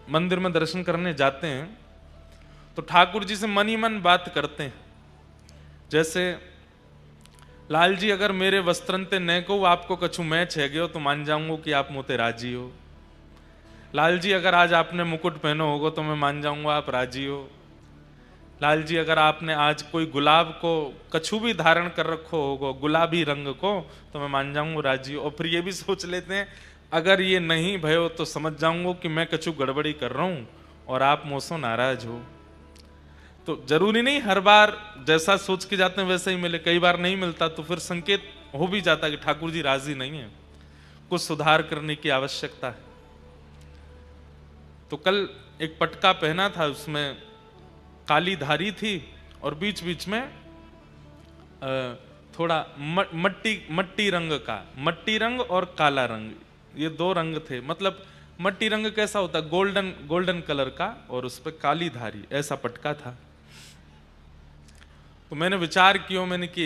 मंदिर में दर्शन करने जाते हैं तो ठाकुर जी से मन ही मन बात करते हैं। जैसे लाल जी अगर मेरे वस्त्रंते न को आपको कछु मैच है गयो तो मान जाऊंगा कि आप मोते राजी हो। लाल जी अगर आज आपने मुकुट पहनो होगा तो मैं मान जाऊंगा आप राजी हो। लाल जी अगर आपने आज कोई गुलाब को कछु भी धारण कर रखो होगा गुलाबी रंग को तो मैं मान जाऊंगा राजी हो। और फिर ये भी सोच लेते हैं अगर ये नहीं भयो तो समझ जाऊंगा कि मैं कछु गड़बड़ी कर रहा हूं और आप मुझसे नाराज हो। तो जरूरी नहीं हर बार जैसा सोच के जाते हैं वैसा ही मिले, कई बार नहीं मिलता तो फिर संकेत हो भी जाता कि ठाकुर जी राजी नहीं है, कुछ सुधार करने की आवश्यकता है। तो कल एक पटका पहना था, उसमें काली धारी थी और बीच बीच में थोड़ा मट्टी रंग का, मट्टी रंग और काला रंग, ये दो रंग थे। मतलब मट्टी रंग कैसा होता है, गोल्डन गोल्डन कलर का, और उस पर काली धारी, ऐसा पटका था। तो मैंने विचार किया, मैंने कि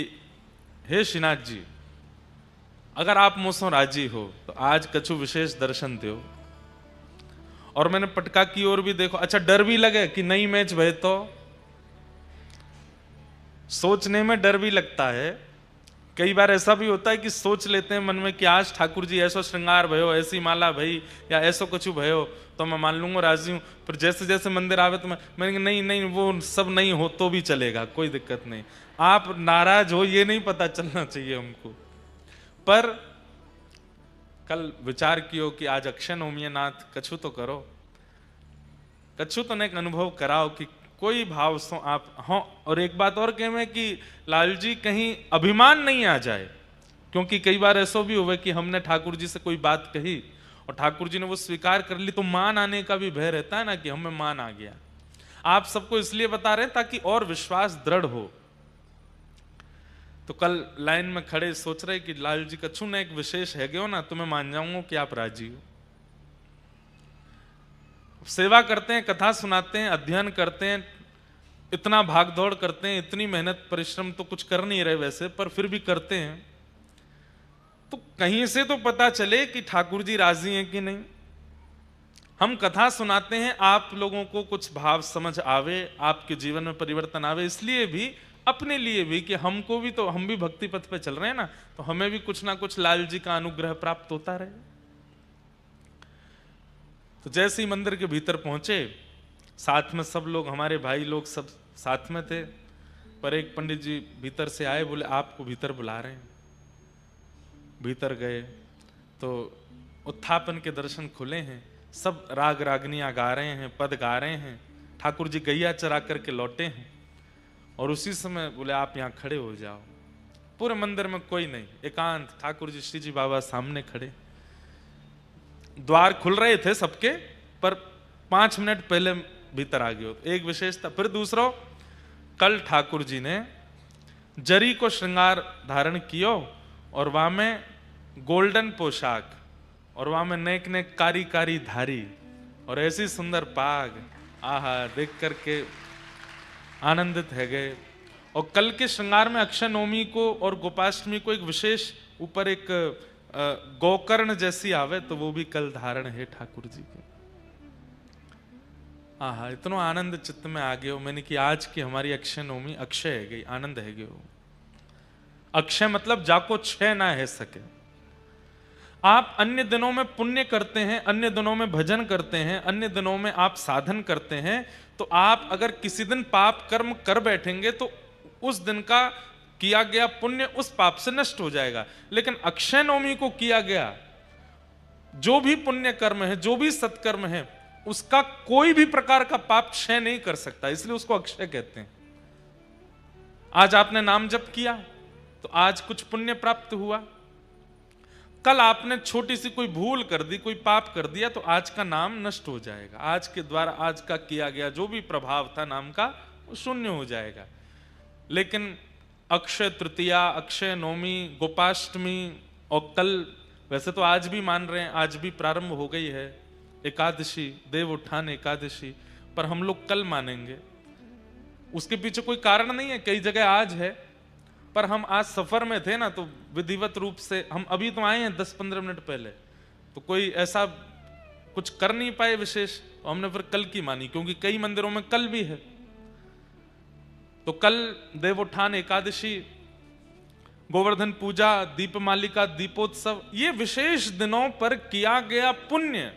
हे श्रीनाथ जी अगर आप मुझसे राजी हो तो आज कछु विशेष दर्शन दो। और मैंने पटका की ओर भी देखो, अच्छा डर भी लगे कि नहीं मैच भय, तो सोचने में डर भी लगता है। कई बार ऐसा भी होता है कि सोच लेते हैं मन में कि आज ठाकुर जी ऐसा श्रृंगार भयो, ऐसी माला भई या ऐसा कुछ भयो तो मैं मान लूंगा राजी हूं। फिर जैसे जैसे मंदिर आवे तो मैंने नहीं नहीं वो सब नहीं हो तो भी चलेगा, कोई दिक्कत नहीं, आप नाराज हो ये नहीं पता चलना चाहिए हमको। पर कल विचार कियो कि आज अक्षय नवमी है नाथ, कछु तो करो, कछु तो एक अनुभव कराओ कि कोई भाव सो आप हो। और एक बात और कह में कि लाल जी कहीं अभिमान नहीं आ जाए, क्योंकि कई बार ऐसा भी हुआ कि हमने ठाकुर जी से कोई बात कही और ठाकुर जी ने वो स्वीकार कर ली, तो मान आने का भी भय रहता है ना कि हमें मान आ गया। आप सबको इसलिए बता रहे हैं ताकि और विश्वास दृढ़ हो। तो कल लाइन में खड़े सोच रहे कि लाल जी कछु ना एक विशेष है गयो ना, तो मैं मान जाऊंगा कि आप राजी हो। सेवा करते हैं, कथा सुनाते हैं, अध्ययन करते हैं, इतना भाग दौड़ करते हैं, इतनी मेहनत परिश्रम तो कुछ कर नहीं रहे वैसे, पर फिर भी करते हैं, तो कहीं से तो पता चले कि ठाकुर जी राजी हैं कि नहीं। हम कथा सुनाते हैं, आप लोगों को कुछ भाव समझ आवे, आपके जीवन में परिवर्तन आवे, इसलिए भी अपने लिए भी कि हमको भी तो, हम भी भक्ति पथ पे चल रहे हैं ना, तो हमें भी कुछ ना कुछ लाल जी का अनुग्रह प्राप्त होता रहे। तो जैसे ही मंदिर के भीतर पहुंचे, साथ में सब लोग, हमारे भाई लोग सब साथ में थे, पर एक पंडित जी भीतर से आए, बोले आपको भीतर बुला रहे हैं। भीतर गए तो उत्थापन के दर्शन खुले हैं, सब राग रागनियां गा रहे हैं, पद गा रहे हैं, ठाकुर जी गैया चरा करके लौटे हैं। और उसी समय बोले आप यहाँ खड़े हो जाओ। पूरे मंदिर में कोई नहीं, एकांत, ठाकुर जी श्री जी बाबा सामने खड़े। द्वार खुल रहे थे सबके, पर 5 मिनट पहले भीतर आ गए। एक विशेषता। फिर दूसरा, कल ठाकुर जी ने जरी को श्रृंगार धारण कियो और वहां में गोल्डन पोशाक और वहां में नेक नेक कारी कारी धारी और ऐसी सुंदर पाग, आहा, देख करके आनंदित है गए। और कल के श्रृंगार में अक्षय नवमी को और गोपाष्टमी को एक विशेष ऊपर एक गोकर्ण जैसी आवे, तो वो भी कल धारण है ठाकुर जी के। हाँ, इतना आनंद चित्त में आ गयो मैंने कि आज की हमारी अक्षय नवमी अक्षय है गई, आनंद है गयो। अक्षय मतलब जाको क्षय ना है सके। आप अन्य दिनों में पुण्य करते हैं, अन्य दिनों में भजन करते हैं, अन्य दिनों में आप साधन करते हैं, तो आप अगर किसी दिन पाप कर्म कर बैठेंगे तो उस दिन का किया गया पुण्य उस पाप से नष्ट हो जाएगा। लेकिन अक्षय नवमी को किया गया जो भी पुण्य कर्म है, जो भी सत्कर्म है, उसका कोई भी प्रकार का पाप क्षय नहीं कर सकता, इसलिए उसको अक्षय कहते हैं। आज आपने नाम जप किया तो आज कुछ पुण्य प्राप्त हुआ, कल आपने छोटी सी कोई भूल कर दी, कोई पाप कर दिया, तो आज का नाम नष्ट हो जाएगा। आज के द्वारा आज का किया गया जो भी प्रभाव था नाम का, वो शून्य हो जाएगा। लेकिन अक्षय तृतीया, अक्षय नवमी, गोपाष्टमी और कल, वैसे तो आज भी मान रहे हैं, आज भी प्रारंभ हो गई है एकादशी, देव उत्थान एकादशी, पर हम लोग कल मानेंगे। उसके पीछे कोई कारण नहीं है, कई जगह आज है, पर हम आज सफर में थे ना, तो विधिवत रूप से हम अभी तो आए हैं 10-15 मिनट पहले, तो कोई ऐसा कुछ कर नहीं पाए विशेष, तो हमने फिर कल की मानी, क्योंकि कई मंदिरों में कल भी है। तो कल देवोत्थान एकादशी, गोवर्धन पूजा, दीपमालिका, दीपोत्सव, ये विशेष दिनों पर किया गया पुण्य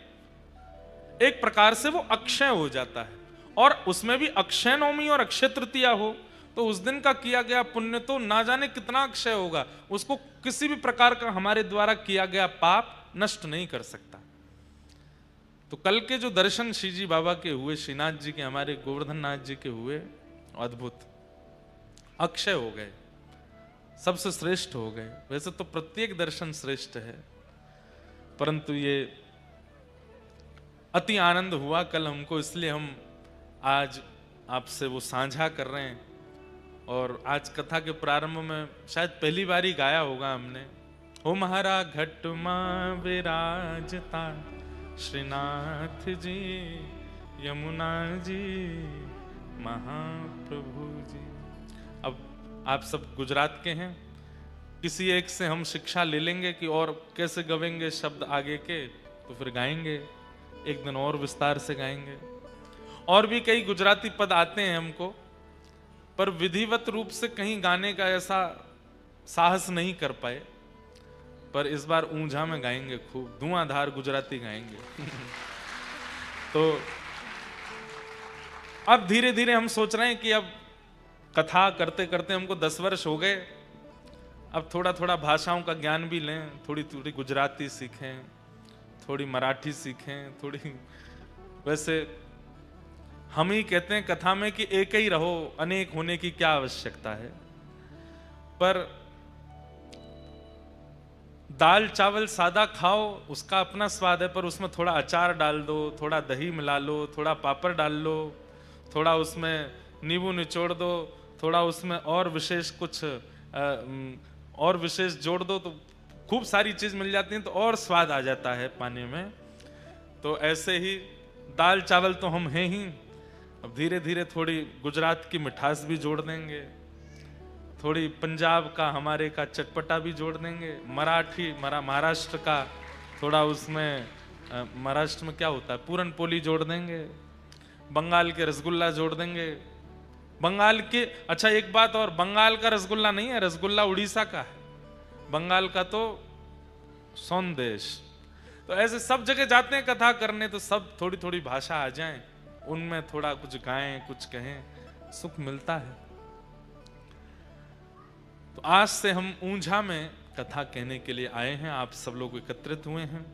एक प्रकार से वो अक्षय हो जाता है। और उसमें भी अक्षय नवमी और अक्षय तृतीया हो तो उस दिन का किया गया पुण्य तो ना जाने कितना अक्षय होगा, उसको किसी भी प्रकार का हमारे द्वारा किया गया पाप नष्ट नहीं कर सकता। तो कल के जो दर्शन श्री जी बाबा के हुए, श्रीनाथ जी के, हमारे गोवर्धन नाथ जी के हुए, अद्भुत अक्षय हो गए, सबसे श्रेष्ठ हो गए। वैसे तो प्रत्येक दर्शन श्रेष्ठ है, परंतु ये अति आनंद हुआ कल हमको, इसलिए हम आज आपसे वो साझा कर रहे हैं। और आज कथा के प्रारंभ में शायद पहली बार ही गाया होगा हमने, हो महारा घट मां विराजता श्रीनाथ जी, यमुना जी, महाप्रभु जी। अब आप सब गुजरात के हैं, किसी एक से हम शिक्षा ले लेंगे कि और कैसे गवेंगे शब्द आगे के, तो फिर गाएंगे, एक दिन और विस्तार से गाएंगे। और भी कई गुजराती पद आते हैं हमको, पर विधिवत रूप से कहीं गाने का ऐसा साहस नहीं कर पाए, पर इस बार ऊंझा में गाएंगे, खूब धुआंधार गुजराती गाएंगे। तो अब धीरे धीरे हम सोच रहे हैं कि अब कथा करते करते हमको 10 वर्ष हो गए, अब थोड़ा थोड़ा भाषाओं का ज्ञान भी लें, थोड़ी थोड़ी गुजराती सीखें, थोड़ी मराठी सीखें, थोड़ी। वैसे हम ही कहते हैं कथा में कि एक ही रहो, अनेक होने की क्या आवश्यकता है। पर दाल चावल सादा खाओ, उसका अपना स्वाद है, पर उसमें थोड़ा अचार डाल दो, थोड़ा दही मिला लो, थोड़ा पापड़ डाल लो, थोड़ा उसमें नींबू निचोड़ दो, थोड़ा उसमें और विशेष कुछ और विशेष जोड़ दो, तो खूब सारी चीज मिल जाती है, तो और स्वाद आ जाता है पाने में। तो ऐसे ही दाल चावल तो हम हैं ही, अब धीरे धीरे थोड़ी गुजरात की मिठास भी जोड़ देंगे, थोड़ी पंजाब का हमारे का चटपटा भी जोड़ देंगे, मराठी महाराष्ट्र का थोड़ा उसमें महाराष्ट्र में क्या होता है पूरन पोली जोड़ देंगे, बंगाल के रसगुल्ला जोड़ देंगे। बंगाल के, अच्छा एक बात और, बंगाल का रसगुल्ला नहीं है, रसगुल्ला उड़ीसा का है, बंगाल का तो सौंदेश। तो ऐसे सब जगह जाते हैं कथा करने, तो सब थोड़ी थोड़ी भाषा आ जाए, उनमें थोड़ा कुछ गाएं, कुछ कहें, सुख मिलता है। तो आज से हम ऊंझा में कथा कहने के लिए आए हैं, आप सब लोग एकत्रित हुए हैं।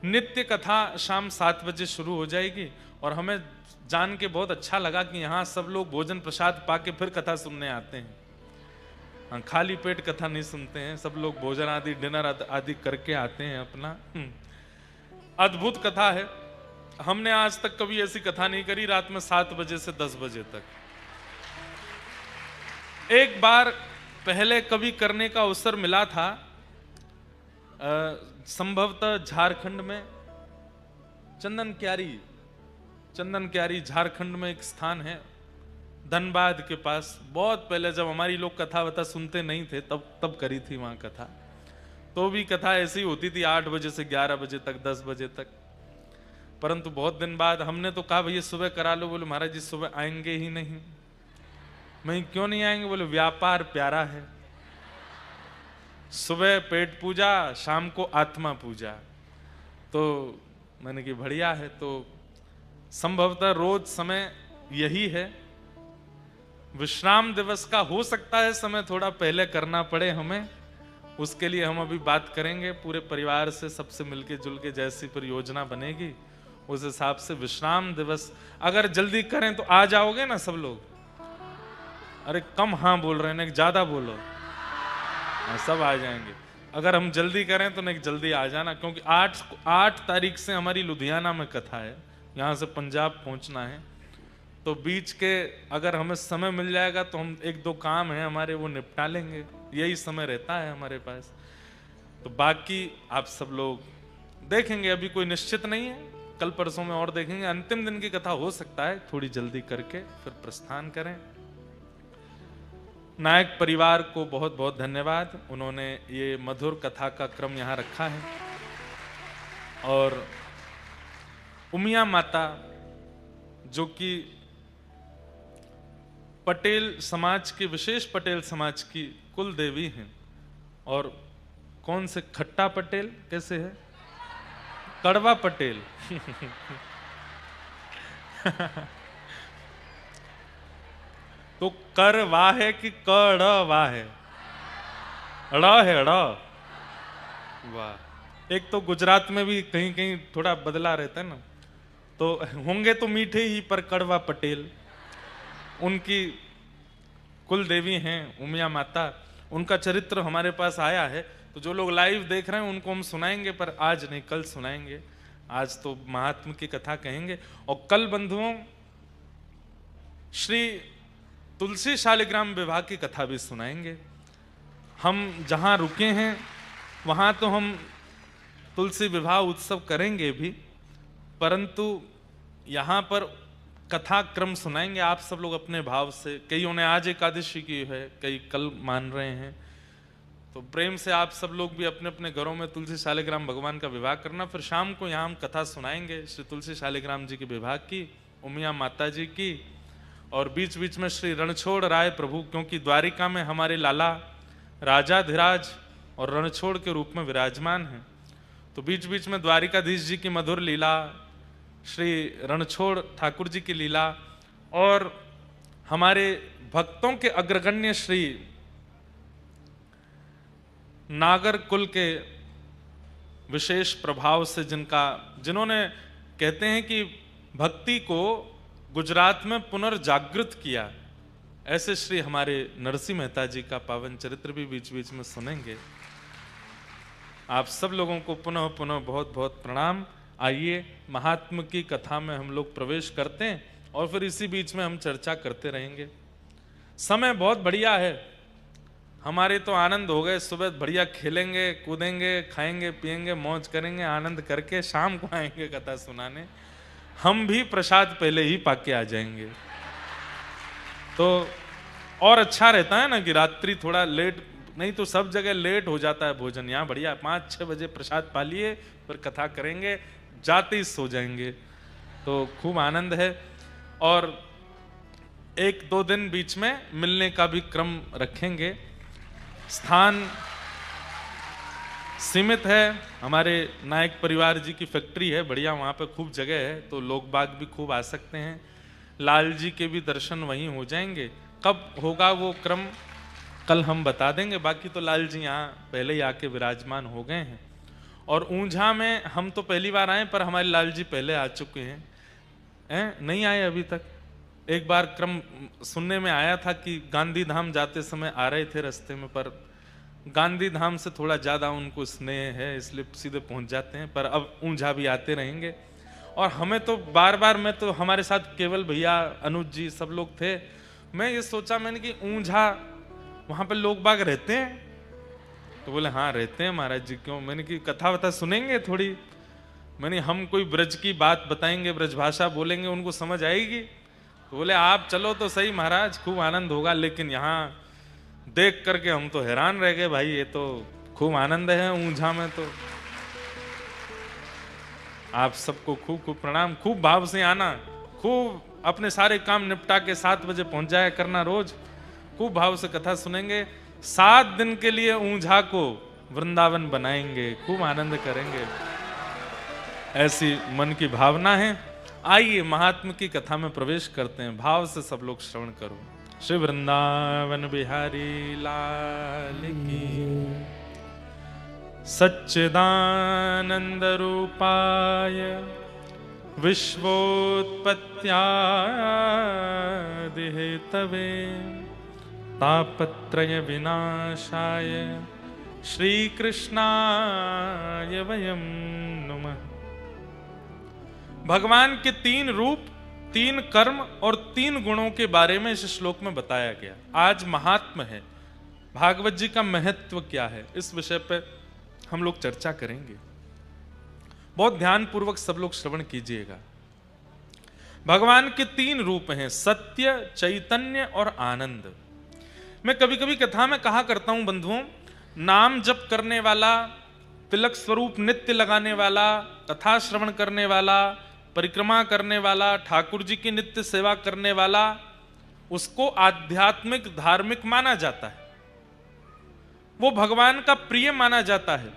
नित्य कथा शाम 7 बजे शुरू हो जाएगी, और हमें जान के बहुत अच्छा लगा कि यहाँ सब लोग भोजन प्रसाद पाके फिर कथा सुनने आते हैं। हाँ, खाली पेट कथा नहीं सुनते हैं, सब लोग भोजन आदि डिनर आदि करके आते हैं अपना। अद्भुत कथा है, हमने आज तक कभी ऐसी कथा नहीं करी रात में 7 बजे से 10 बजे तक। एक बार पहले कभी करने का अवसर मिला था, संभवतः झारखंड में चंदन क्यारी झारखंड में एक स्थान है, धनबाद के पास। बहुत पहले जब हमारी लोग कथा वथा सुनते नहीं थे तब करी थी वहां कथा। तो भी कथा ऐसी होती थी 8 बजे से 11 बजे तक, 10 बजे तक। परंतु बहुत दिन बाद हमने तो कहा भैया सुबह करा लो। बोले महाराज जी सुबह आएंगे ही नहीं। मैं क्यों नहीं आएंगे? बोले व्यापार प्यारा है, सुबह पेट पूजा, शाम को आत्मा पूजा। तो मैंने कि बढ़िया है। तो संभवतः रोज समय यही है, विश्राम दिवस का हो सकता है समय थोड़ा पहले करना पड़े हमें, उसके लिए हम अभी बात करेंगे पूरे परिवार से, सबसे मिलके जुल के जैसी परियोजना बनेगी उस हिसाब से विश्राम दिवस अगर जल्दी करें तो आ जाओगे ना सब लोग? अरे कम हाँ बोल रहे हैं, नहीं ज्यादा बोलो। सब आ जाएंगे अगर हम जल्दी करें तो, नहीं जल्दी आ जाना, क्योंकि 8 तारीख से हमारी लुधियाना में कथा है, यहाँ से पंजाब पहुंचना है। तो बीच के अगर हमें समय मिल जाएगा तो हम 1-2 काम है हमारे वो निपटा लेंगे, यही समय रहता है हमारे पास। तो बाकी आप सब लोग देखेंगे, अभी कोई निश्चित नहीं है, कल परसों में और देखेंगे। अंतिम दिन की कथा हो सकता है थोड़ी जल्दी करके फिर प्रस्थान करें। नायक परिवार को बहुत बहुत धन्यवाद, उन्होंने ये मधुर कथा का क्रम यहाँ रखा है। और उमिया माता जो कि पटेल समाज की, विशेष पटेल समाज की कुल देवी हैं। और कौन से, खट्टा पटेल कैसे है, कड़वा पटेल तो कर वाह है कि कड़ वाह है, ड़ है ड़, वाह। एक तो गुजरात में भी कहीं कहीं थोड़ा बदला रहता है ना, तो होंगे तो मीठे ही पर कड़वा पटेल। उनकी कुल देवी हैं उमिया माता, उनका चरित्र हमारे पास आया है। तो जो लोग लाइव देख रहे हैं उनको हम सुनाएंगे, पर आज नहीं, कल सुनाएंगे। आज तो महात्मा की कथा कहेंगे। और कल बंधुओं श्री तुलसी शालिग्राम विवाह की कथा भी सुनाएंगे। हम जहाँ रुके हैं वहाँ तो हम तुलसी विवाह उत्सव करेंगे भी, परंतु यहाँ पर कथा क्रम सुनाएंगे आप सब लोग अपने भाव से। कईयों ने आज एकादशी की है, कई कल मान रहे हैं, तो प्रेम से आप सब लोग भी अपने अपने घरों में तुलसी शालिग्राम भगवान का विवाह करना। फिर शाम को यहाँ हम कथा सुनाएंगे श्री तुलसी शालिग्राम जी के विवाह की, उमिया माता जी की, और बीच बीच में श्री रणछोड़ राय प्रभु, क्योंकि द्वारिका में हमारे लाला राजाधिराज और रणछोड़ के रूप में विराजमान हैं, तो बीच बीच में द्वारिकाधीश जी की मधुर लीला, श्री रणछोड़ ठाकुर जी की लीला, और हमारे भक्तों के अग्रगण्य श्री नागर कुल के विशेष प्रभाव से जिन्होंने कहते हैं कि भक्ति को गुजरात में पुनर्जागृत किया, ऐसे श्री हमारे नरसिंह मेहता जी का पावन चरित्र भी बीच बीच में सुनेंगे। आप सब लोगों को पुनः पुनः बहुत बहुत प्रणाम। आइए महात्मा की कथा में हम लोग प्रवेश करते हैं और फिर इसी बीच में हम चर्चा करते रहेंगे। समय बहुत बढ़िया है, हमारे तो आनंद हो गए। सुबह बढ़िया खेलेंगे, कूदेंगे, खाएंगे, पिएंगे, मौज करेंगे, आनंद करके शाम को आएंगे कथा सुनाने। हम भी प्रसाद पहले ही पाके आ जाएंगे, तो और अच्छा रहता है ना कि रात्रि थोड़ा लेट, नहीं तो सब जगह लेट हो जाता है भोजन। यहाँ बढ़िया 5-6 बजे प्रसाद पा लिए, फिर कथा करेंगे, जाते ही सो जाएंगे, तो खूब आनंद है। और 1-2 दिन बीच में मिलने का भी क्रम रखेंगे। स्थान सीमित है, हमारे नायक परिवार जी की फैक्ट्री है बढ़िया, वहाँ पे खूब जगह है, तो लोग बाग भी खूब आ सकते हैं। लाल जी के भी दर्शन वहीं हो जाएंगे। कब होगा वो क्रम कल हम बता देंगे। बाकी तो लाल जी यहाँ पहले ही आके विराजमान हो गए हैं। और ऊंझा में हम तो पहली बार आए, पर हमारे लाल जी पहले आ चुके हैं, नहीं आए अभी तक। एक बार क्रम सुनने में आया था कि गांधी धाम जाते समय आ रहे थे रास्ते में, पर गांधी धाम से थोड़ा ज़्यादा उनको स्नेह है, इसलिए सीधे पहुंच जाते हैं। पर अब ऊंझा भी आते रहेंगे। और हमें तो बार बार, मैं तो हमारे साथ केवल भैया, अनुज जी, सब लोग थे। मैं ये सोचा मैंने कि ऊंझा वहाँ पे लोग बाग रहते हैं, तो बोले हाँ रहते हैं महाराज जी। क्यों? मैंने कि कथा वथा सुनेंगे थोड़ी। मैंने हम कोई ब्रज की बात बताएंगे, ब्रज भाषा बोलेंगे, उनको समझ आएगी। तो बोले आप चलो तो सही महाराज, खूब आनंद होगा। लेकिन यहाँ देख करके हम तो हैरान रह गए, भाई ये तो खूब आनंद है ऊंझा में। तो आप सबको खूब खूब प्रणाम, खूब भाव से आना, खूब अपने सारे काम निपटा के 7 बजे पहुंच जाया करना रोज। खूब भाव से कथा सुनेंगे। 7 दिन के लिए ऊंझा को वृंदावन बनाएंगे, खूब आनंद करेंगे, ऐसी मन की भावना है। आइए महात्मा की कथा में प्रवेश करते हैं। भाव से सब लोग श्रवण करो। श्री वृंदावन बिहारी लाल की, सच्चिदानंद रूपाय विश्वोत्पत्त्यादि हेतवे तापत्रय विनाशाय श्रीकृष्णाय वयं नुमः। भगवान के 3 रूप, 3 कर्म और 3 गुणों के बारे में इस श्लोक में बताया गया। आज महात्मा है, भागवत जी का महत्व क्या है, इस विषय पे हम लोग चर्चा करेंगे। बहुत ध्यान पूर्वक सब लोग श्रवण कीजिएगा। भगवान के 3 रूप हैं, सत्य, चैतन्य और आनंद। मैं कभी कभी कथा में कहा करता हूं बंधुओं, नाम जप करने वाला, तिलक स्वरूप नित्य लगाने वाला, कथा श्रवण करने वाला, परिक्रमा करने वाला, ठाकुर जी की नित्य सेवा करने वाला, उसको आध्यात्मिक धार्मिक माना जाता है, वो भगवान का प्रिय माना जाता है।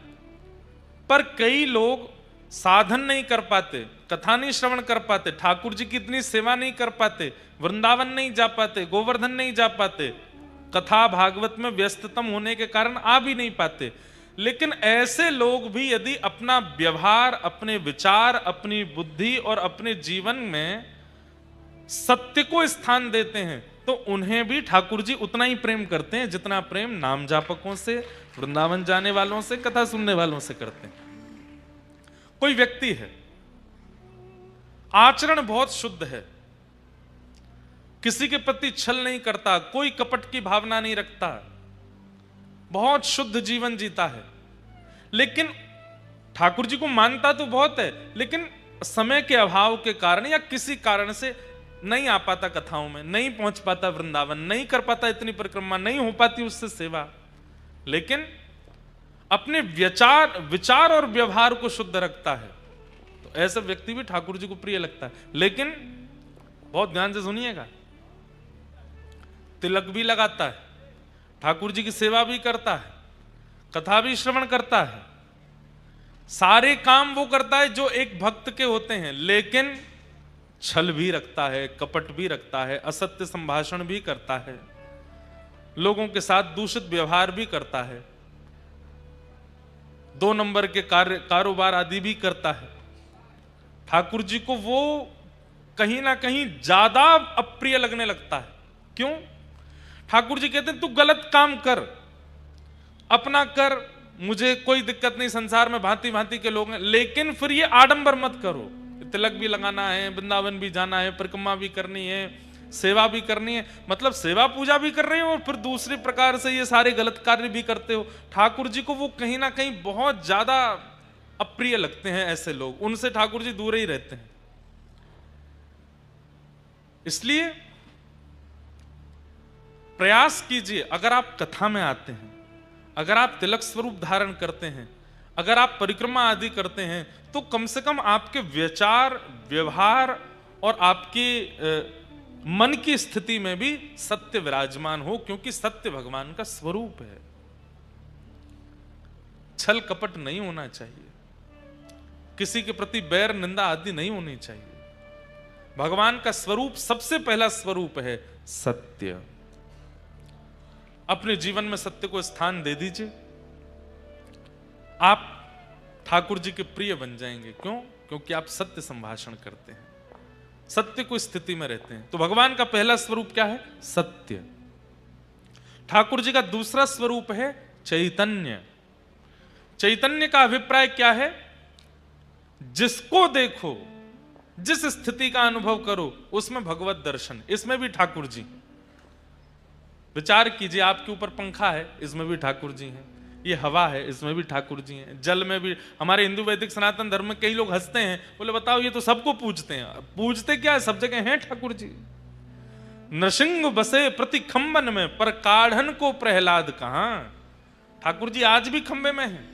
पर कई लोग साधन नहीं कर पाते, कथा नहीं श्रवण कर पाते, ठाकुर जी की इतनी सेवा नहीं कर पाते, वृंदावन नहीं जा पाते, गोवर्धन नहीं जा पाते, कथा भागवत में व्यस्ततम होने के कारण आ भी नहीं पाते। लेकिन ऐसे लोग भी यदि अपना व्यवहार, अपने विचार, अपनी बुद्धि और अपने जीवन में सत्य को स्थान देते हैं तो उन्हें भी ठाकुर जी उतना ही प्रेम करते हैं जितना प्रेम नाम जापकों से, वृंदावन जाने वालों से, कथा सुनने वालों से करते हैं। कोई व्यक्ति है, आचरण बहुत शुद्ध है, किसी के प्रति छल नहीं करता, कोई कपट की भावना नहीं रखता, बहुत शुद्ध जीवन जीता है, लेकिन ठाकुर जी को मानता तो बहुत है, लेकिन समय के अभाव के कारण या किसी कारण से नहीं आ पाता कथाओं में, नहीं पहुंच पाता वृंदावन, नहीं कर पाता इतनी परिक्रमा, नहीं हो पाती उससे सेवा, लेकिन अपने विचार और व्यवहार को शुद्ध रखता है, तो ऐसा व्यक्ति भी ठाकुर जी को प्रिय लगता है। लेकिन बहुत ध्यान से सुनिएगा, तिलक भी लगाता है, ठाकुर जी की सेवा भी करता है, कथा भी श्रवण करता है, सारे काम वो करता है जो एक भक्त के होते हैं, लेकिन छल भी रखता है, कपट भी रखता है, असत्य संभाषण भी करता है, लोगों के साथ दूषित व्यवहार भी करता है, 2 नंबर के कारोबार आदि भी करता है। ठाकुर जी को वो कहीं ना कहीं ज्यादा अप्रिय लगने लगता है। क्यों? ठाकुर जी कहते हैं तू गलत काम कर, अपना कर, मुझे कोई दिक्कत नहीं, संसार में भांति भांति के लोग हैं, लेकिन फिर ये आडंबर मत करो, तिलक भी लगाना है, वृंदावन भी जाना है, परिक्रमा भी करनी है, सेवा भी करनी है, मतलब सेवा पूजा भी कर रहे हो और फिर दूसरे प्रकार से ये सारे गलत कार्य भी करते हो। ठाकुर जी को वो कहीं ना कहीं बहुत ज्यादा अप्रिय लगते हैं ऐसे लोग, उनसे ठाकुर जी दूर ही रहते हैं। इसलिए प्रयास कीजिए, अगर आप कथा में आते हैं, अगर आप तिलक स्वरूप धारण करते हैं, अगर आप परिक्रमा आदि करते हैं, तो कम से कम आपके विचार, व्यवहार और आपकी मन की स्थिति में भी सत्य विराजमान हो, क्योंकि सत्य भगवान का स्वरूप है। छल कपट नहीं होना चाहिए, किसी के प्रति बैर निंदा आदि नहीं होनी चाहिए। भगवान का स्वरूप, सबसे पहला स्वरूप है सत्य। अपने जीवन में सत्य को स्थान दे दीजिए, आप ठाकुर जी के प्रिय बन जाएंगे। क्यों? क्योंकि आप सत्य संभाषण करते हैं, सत्य को स्थिति में रहते हैं। तो भगवान का पहला स्वरूप क्या है? सत्य। ठाकुर जी का दूसरा स्वरूप है चैतन्य। चैतन्य का अभिप्राय क्या है? जिसको देखो, जिस स्थिति का अनुभव करो, उसमें भगवत दर्शन। इसमें भी ठाकुर जी, विचार कीजिए, आपके ऊपर पंखा है, इसमें भी ठाकुर जी हैं, ये हवा है, इसमें भी ठाकुर जी हैं, जल में भी। हमारे हिंदू वैदिक सनातन धर्म में कई लोग हंसते हैं, बोले बताओ ये तो सबको पूजते हैं। पूजते क्या है? सब जगह हैं ठाकुर जी। नृसिंह बसे प्रति खंबन में, पर काढ़न को प्रहलाद कहां। ठाकुर जी आज भी खंबे में हैं,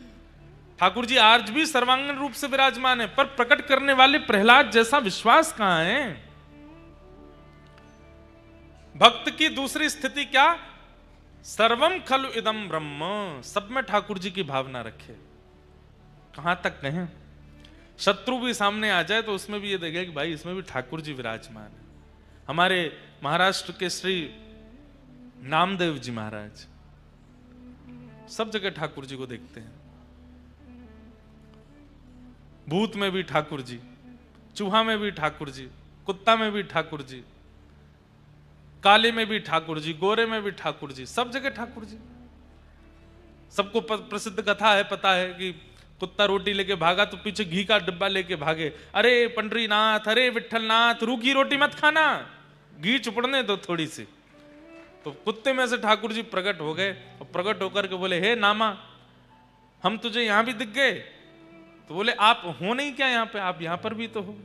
ठाकुर जी आज भी सर्वांगीण रूप से विराजमान है, पर प्रकट करने वाले प्रहलाद जैसा विश्वास कहां है? भक्त की दूसरी स्थिति क्या? सर्वम खलु इदम ब्रह्म, सब में ठाकुर जी की भावना रखे। कहां तक कहें? शत्रु भी सामने आ जाए तो उसमें भी ये देखे कि भाई इसमें भी ठाकुर जी विराजमान है। हमारे महाराष्ट्र के श्री नामदेव जी महाराज सब जगह ठाकुर जी को देखते हैं। भूत में भी ठाकुर जी, चूहा में भी ठाकुर जी, कुत्ता में भी ठाकुर जी, काले में भी ठाकुर जी, गोरे में भी ठाकुर जी, सब जगह ठाकुर जी। सबको प्रसिद्ध कथा है, पता है कि कुत्ता रोटी लेके भागा तो पीछे घी का डिब्बा लेके भागे, अरे पंडरीनाथ, अरे विठलनाथ, रूखी रोटी मत खाना, घी चुपड़ने दो थोड़ी सी। तो कुत्ते में से ठाकुर जी प्रकट हो गए और प्रकट होकर के बोले, हे नामा, हम तुझे यहां भी दिख गए। तो बोले आप हो नहीं क्या यहाँ पे? आप यहां पर भी तो हो।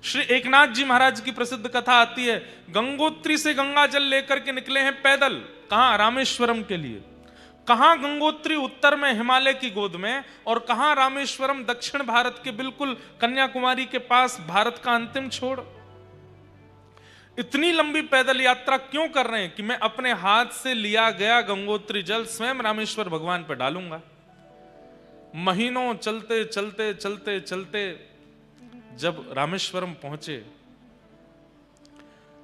श्री एकनाथ जी महाराज की प्रसिद्ध कथा आती है, गंगोत्री से गंगा जल लेकर के निकले हैं पैदल, कहां? रामेश्वरम के लिए। कहां गंगोत्री उत्तर में हिमालय की गोद में, और कहां रामेश्वरम दक्षिण भारत के बिल्कुल कन्याकुमारी के पास, भारत का अंतिम छोर। इतनी लंबी पैदल यात्रा क्यों कर रहे हैं? कि मैं अपने हाथ से लिया गया गंगोत्री जल स्वयं रामेश्वर भगवान पर डालूंगा। महीनों चलते चलते चलते चलते जब रामेश्वरम पहुंचे,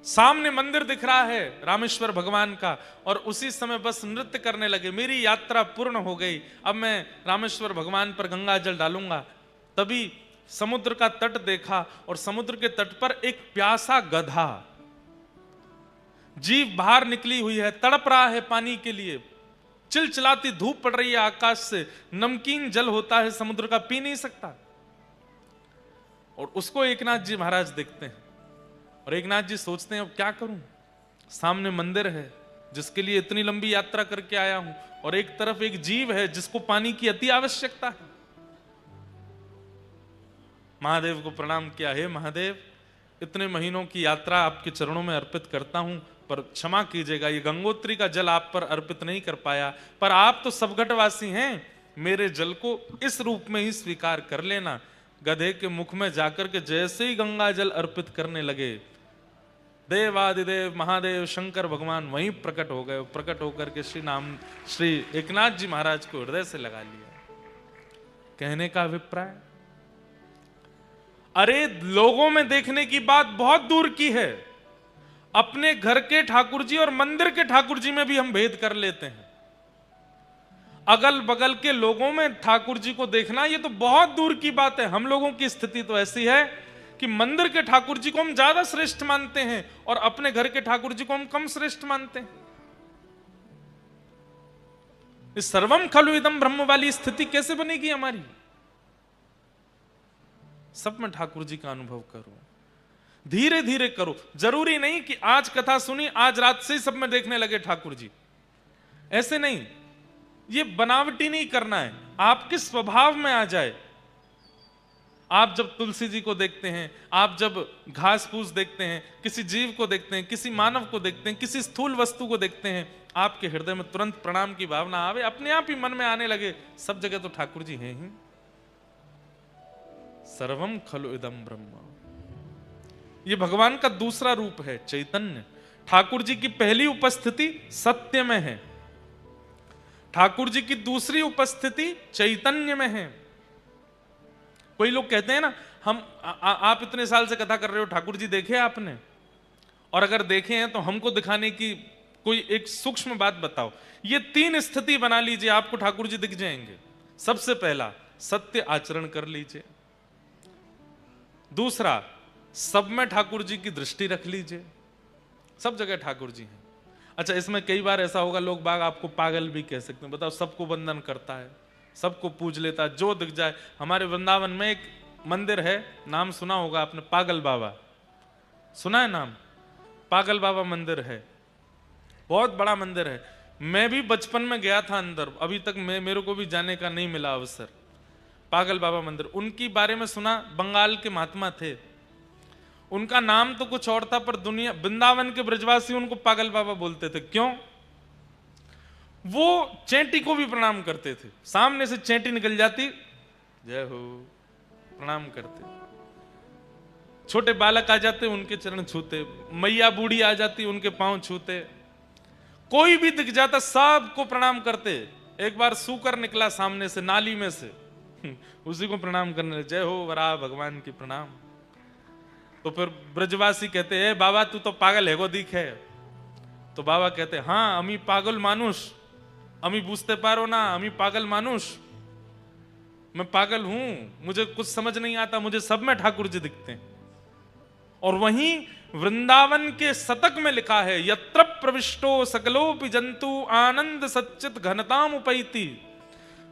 सामने मंदिर दिख रहा है रामेश्वर भगवान का, और उसी समय बस नृत्य करने लगे। मेरी यात्रा पूर्ण हो गई, अब मैं रामेश्वर भगवान पर गंगा जल डालूंगा। तभी समुद्र का तट देखा, और समुद्र के तट पर एक प्यासा गधा, जीभ बाहर निकली हुई है, तड़प रहा है पानी के लिए। चिलचिलाती धूप पड़ रही है आकाश से, नमकीन जल होता है समुद्र का, पी नहीं सकता। और उसको एकनाथ जी महाराज देखते हैं, और एकनाथ जी सोचते हैं अब क्या करूं, सामने मंदिर है जिसके लिए इतनी लंबी यात्रा करके आया हूं, और एक तरफ एक जीव है जिसको पानी की अति आवश्यकता है। महादेव को प्रणाम किया, हे महादेव, इतने महीनों की यात्रा आपके चरणों में अर्पित करता हूं, पर क्षमा कीजिएगा, ये गंगोत्री का जल आप पर अर्पित नहीं कर पाया, पर आप तो सबगटवासी हैं, मेरे जल को इस रूप में ही स्वीकार कर लेना। गधे के मुख में जाकर के जैसे ही गंगा जल अर्पित करने लगे, देवादिदेव महादेव शंकर भगवान वहीं प्रकट हो गए। प्रकट होकर के श्री एकनाथ जी महाराज को हृदय से लगा लिया। कहने का अभिप्राय, अरे लोगों में देखने की बात बहुत दूर की है, अपने घर के ठाकुर जी और मंदिर के ठाकुर जी में भी हम भेद कर लेते हैं। अगल बगल के लोगों में ठाकुर जी को देखना ये तो बहुत दूर की बात है। हम लोगों की स्थिति तो ऐसी है कि मंदिर के ठाकुर जी को हम ज्यादा श्रेष्ठ मानते हैं, और अपने घर के ठाकुर जी को हम कम श्रेष्ठ मानते हैं। इस सर्वम खलु इदम ब्रह्म वाली स्थिति कैसे बनेगी हमारी? सब में ठाकुर जी का अनुभव करो, धीरे धीरे करो। जरूरी नहीं कि आज कथा सुनी, आज रात से ही सब में देखने लगे ठाकुर जी, ऐसे नहीं। ये बनावटी नहीं करना है, आपके स्वभाव में आ जाए। आप जब तुलसी जी को देखते हैं, आप जब घास फूस देखते हैं, किसी जीव को देखते हैं, किसी मानव को देखते हैं, किसी स्थूल वस्तु को देखते हैं, आपके हृदय में तुरंत प्रणाम की भावना आवे, अपने आप ही मन में आने लगे सब जगह तो ठाकुर जी हैं ही। सर्वम खलु इदम ब्रह्म, ये भगवान का दूसरा रूप है, चैतन्य। ठाकुर जी की पहली उपस्थिति सत्य में है, ठाकुर जी की दूसरी उपस्थिति चैतन्य में है। कोई लोग कहते हैं ना, आप इतने साल से कथा कर रहे हो, ठाकुर जी देखे आपने? और अगर देखे हैं तो हमको दिखाने की कोई एक सूक्ष्म बात बताओ। ये तीन स्थिति बना लीजिए, आपको ठाकुर जी दिख जाएंगे। सबसे पहला, सत्य आचरण कर लीजिए। दूसरा, सब में ठाकुर जी की दृष्टि रख लीजिए, सब जगह ठाकुर जी हैं। अच्छा, इसमें कई बार ऐसा होगा, लोग बाग आपको पागल भी कह सकते हैं। बताओ, सबको वंदन करता है, सबको पूज लेता है, जो दिख जाए। हमारे वृंदावन में एक मंदिर है, नाम सुना होगा आपने, पागल बाबा, सुना है नाम? पागल बाबा मंदिर है, बहुत बड़ा मंदिर है। मैं भी बचपन में गया था अंदर, अभी तक मेरे को भी जाने का नहीं मिला अवसर। पागल बाबा मंदिर, उनकी बारे में सुना, बंगाल के महात्मा थे, उनका नाम तो कुछ और था, पर दुनिया, वृंदावन के ब्रजवासी उनको पागल बाबा बोलते थे। क्यों? वो चेंटी को भी प्रणाम करते थे, सामने से चेंटी निकल जाती, जय हो, प्रणाम करते। छोटे बालक आ जाते, उनके चरण छूते, मैया बूढ़ी आ जाती, उनके पांव छूते, कोई भी दिख जाता सबको प्रणाम करते। एक बार सूकर निकला सामने से, नाली में से, उसी को प्रणाम करने लगे, जय हो वराह भगवान की प्रणाम। तो फिर ब्रजवासी कहते हैं, बाबा तू तो पागल है गो दिख है। तो बाबा कहते, हाँ अमी पागल मानुष, अमी बूझते पारो ना, अमी पागल मानुष, मैं पागल हूं, मुझे कुछ समझ नहीं आता, मुझे सब में ठाकुर जी दिखते हैं। और वहीं वृंदावन के शतक में लिखा है, यत्र प्रविष्टो सकलोपि जंतु आनंद सच्चित घनताम उपैति।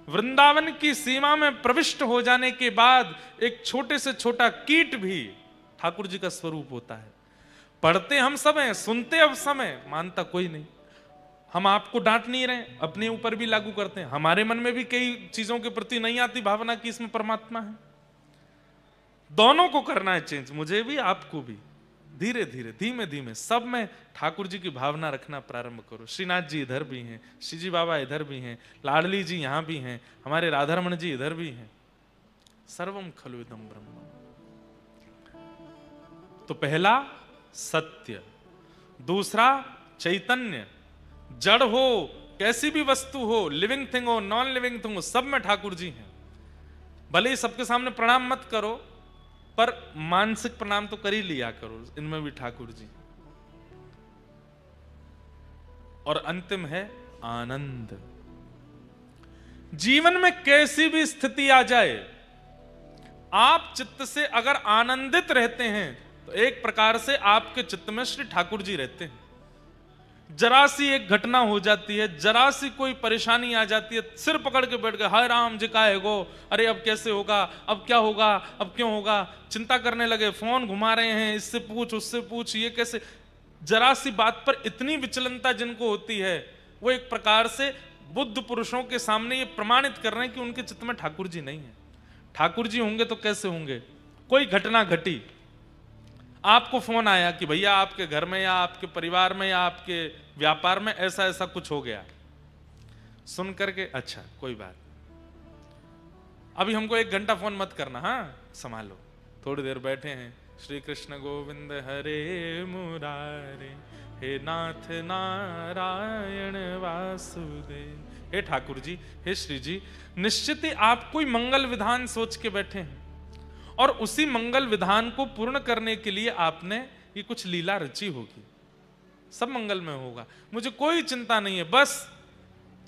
वृंदावन की सीमा में प्रविष्ट हो जाने के बाद एक छोटे से छोटा कीट भी ठाकुर जी का स्वरूप होता है। पढ़ते हम सब हैं, सुनते अब समय, मानता कोई नहीं। हम आपको डांट नहीं रहे, अपने ऊपर भी लागू करते हैं। हमारे मन में भी कई चीजों के प्रति नहीं आती भावना कि इसमें परमात्मा है। दोनों को करना है चेंज, मुझे भी आपको भी। धीरे धीरे धीमे धीमे सब में ठाकुर जी की भावना रखना प्रारंभ करो। श्रीनाथ जी इधर भी हैं, श्रीजी बाबा इधर भी हैं, लाडली जी यहाँ भी हैं, हमारे राधारमण जी इधर भी हैं। सर्वम खलु इदं ब्रह्म। तो पहला सत्य, दूसरा चैतन्य। जड़ हो, कैसी भी वस्तु हो, लिविंग थिंग हो, नॉन लिविंग थिंग हो, सब में ठाकुर जी हैं। भले ही सबके सामने प्रणाम मत करो, पर मानसिक प्रणाम तो कर ही लिया करो, इनमें भी ठाकुर जी। और अंतिम है आनंद। जीवन में कैसी भी स्थिति आ जाए, आप चित्त से अगर आनंदित रहते हैं तो एक प्रकार से आपके चित्त में श्री ठाकुर जी रहते हैं। जरा सी एक घटना हो जाती है, जरा सी कोई परेशानी आ जाती है, सिर पकड़ के बैठ गए, हाय राम जी का है गो, अरे अब कैसे होगा, अब क्या होगा, अब क्यों होगा, चिंता करने लगे, फोन घुमा रहे हैं, इससे पूछ उससे पूछ, ये कैसे। जरा सी बात पर इतनी विचलनता जिनको होती है, वो एक प्रकार से बुद्ध पुरुषों के सामने ये प्रमाणित कर रहे हैं कि उनके चित्त में ठाकुर जी नहीं है। ठाकुर जी होंगे तो कैसे होंगे। कोई घटना घटी, आपको फोन आया कि भैया आपके घर में या आपके परिवार में या आपके व्यापार में ऐसा ऐसा कुछ हो गया। सुन करके अच्छा कोई बात, अभी हमको 1 घंटा फोन मत करना, हाँ संभालो, थोड़ी देर बैठे हैं, श्री कृष्ण गोविंद हरे मुरारे, हे नाथ नारायण वासुदेव। हे ठाकुर जी, हे श्री जी, निश्चित ही आप कोई मंगल विधान सोच के बैठे हैं और उसी मंगल विधान को पूर्ण करने के लिए आपने ये कुछ लीला रची होगी। सब मंगल में होगा, मुझे कोई चिंता नहीं है, बस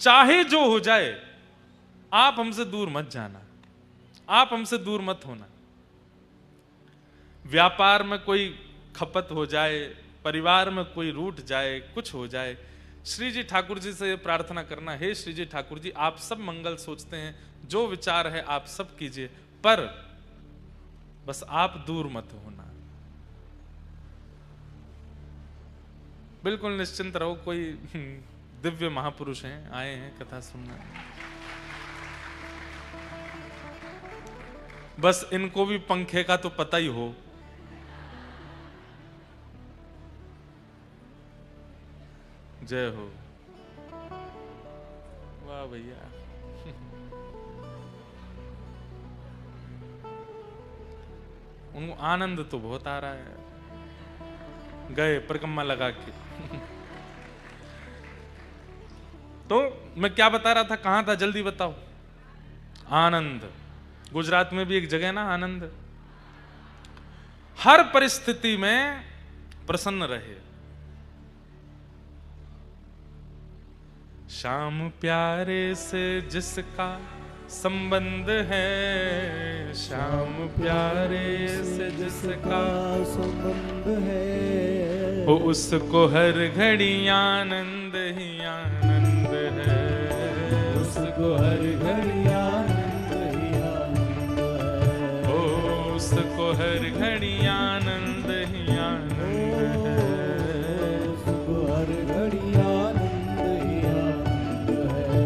चाहे जो हो जाए आप हमसे दूर मत जाना, आप हमसे दूर मत होना। व्यापार में कोई खपत हो जाए, परिवार में कोई रूठ जाए, कुछ हो जाए, श्री जी ठाकुर जी से प्रार्थना करना, हे श्री जी ठाकुर जी, आप सब मंगल सोचते हैं, जो विचार है आप सब कीजिए, पर बस आप दूर मत होना। बिल्कुल निश्चिंत रहो, कोई दिव्य महापुरुष हैं, आए हैं कथा सुनना, बस इनको भी पंखे का तो पता ही हो। जय हो, वाह भैया। उनको आनंद तो बहुत आ रहा है, गए परिक्रमा लगा के। तो मैं क्या बता रहा था, कहां था, जल्दी बताओ। आनंद, गुजरात में भी एक जगह ना आनंद। हर परिस्थिति में प्रसन्न रहे। श्याम प्यारे से जिसका संबंध है, श्याम प्यारे से जिसका संबंध है, वो उसको हर घड़ी आनंद ही आनंद है, उसको हर घड़ी आनंद ही आनंद है, वो उसको हर घड़ी आनंद ही आनंद है, उसको हर घड़ी आनंद ही आनंद है।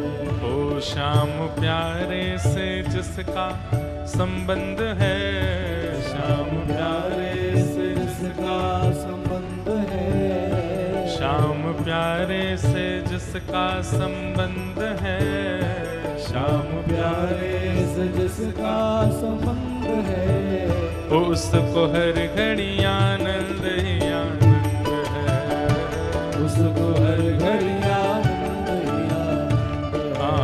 ओ श्याम प्यारे से जिसका संबंध है, श्याम प्यारे से जिसका संबंध है, श्याम प्यारे से जिसका संबंध है, श्याम प्यारे से जिसका संबंध है, उसको हर घड़ी आनंद ही आनंद है, उसको हर घड़ी आनंद ही आनंद है,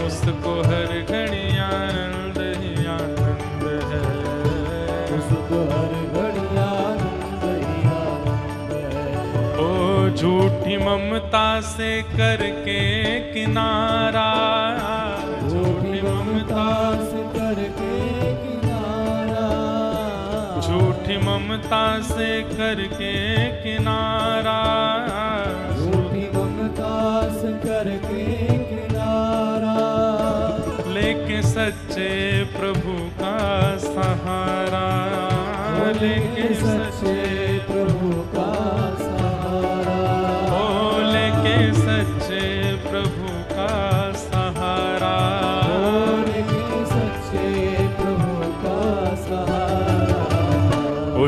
उसको हर घड़ी आनंद ही आनंद है, उसको हर घड़ी आनंद ही आनंद है। ओ झूठी ममता से करके किनारा, झूठी ममता से करके किनारा, झूठी ममता से करके किनारा, झूठी ममता से करके किनारा, लेके सच्चे प्रभु का सहारा, लेके सच्चे प्रभु का सहारा, ओ लेके सच्चे प्रभु का सहारा, ओ लेके सच्चे प्रभु का सहारा। ओ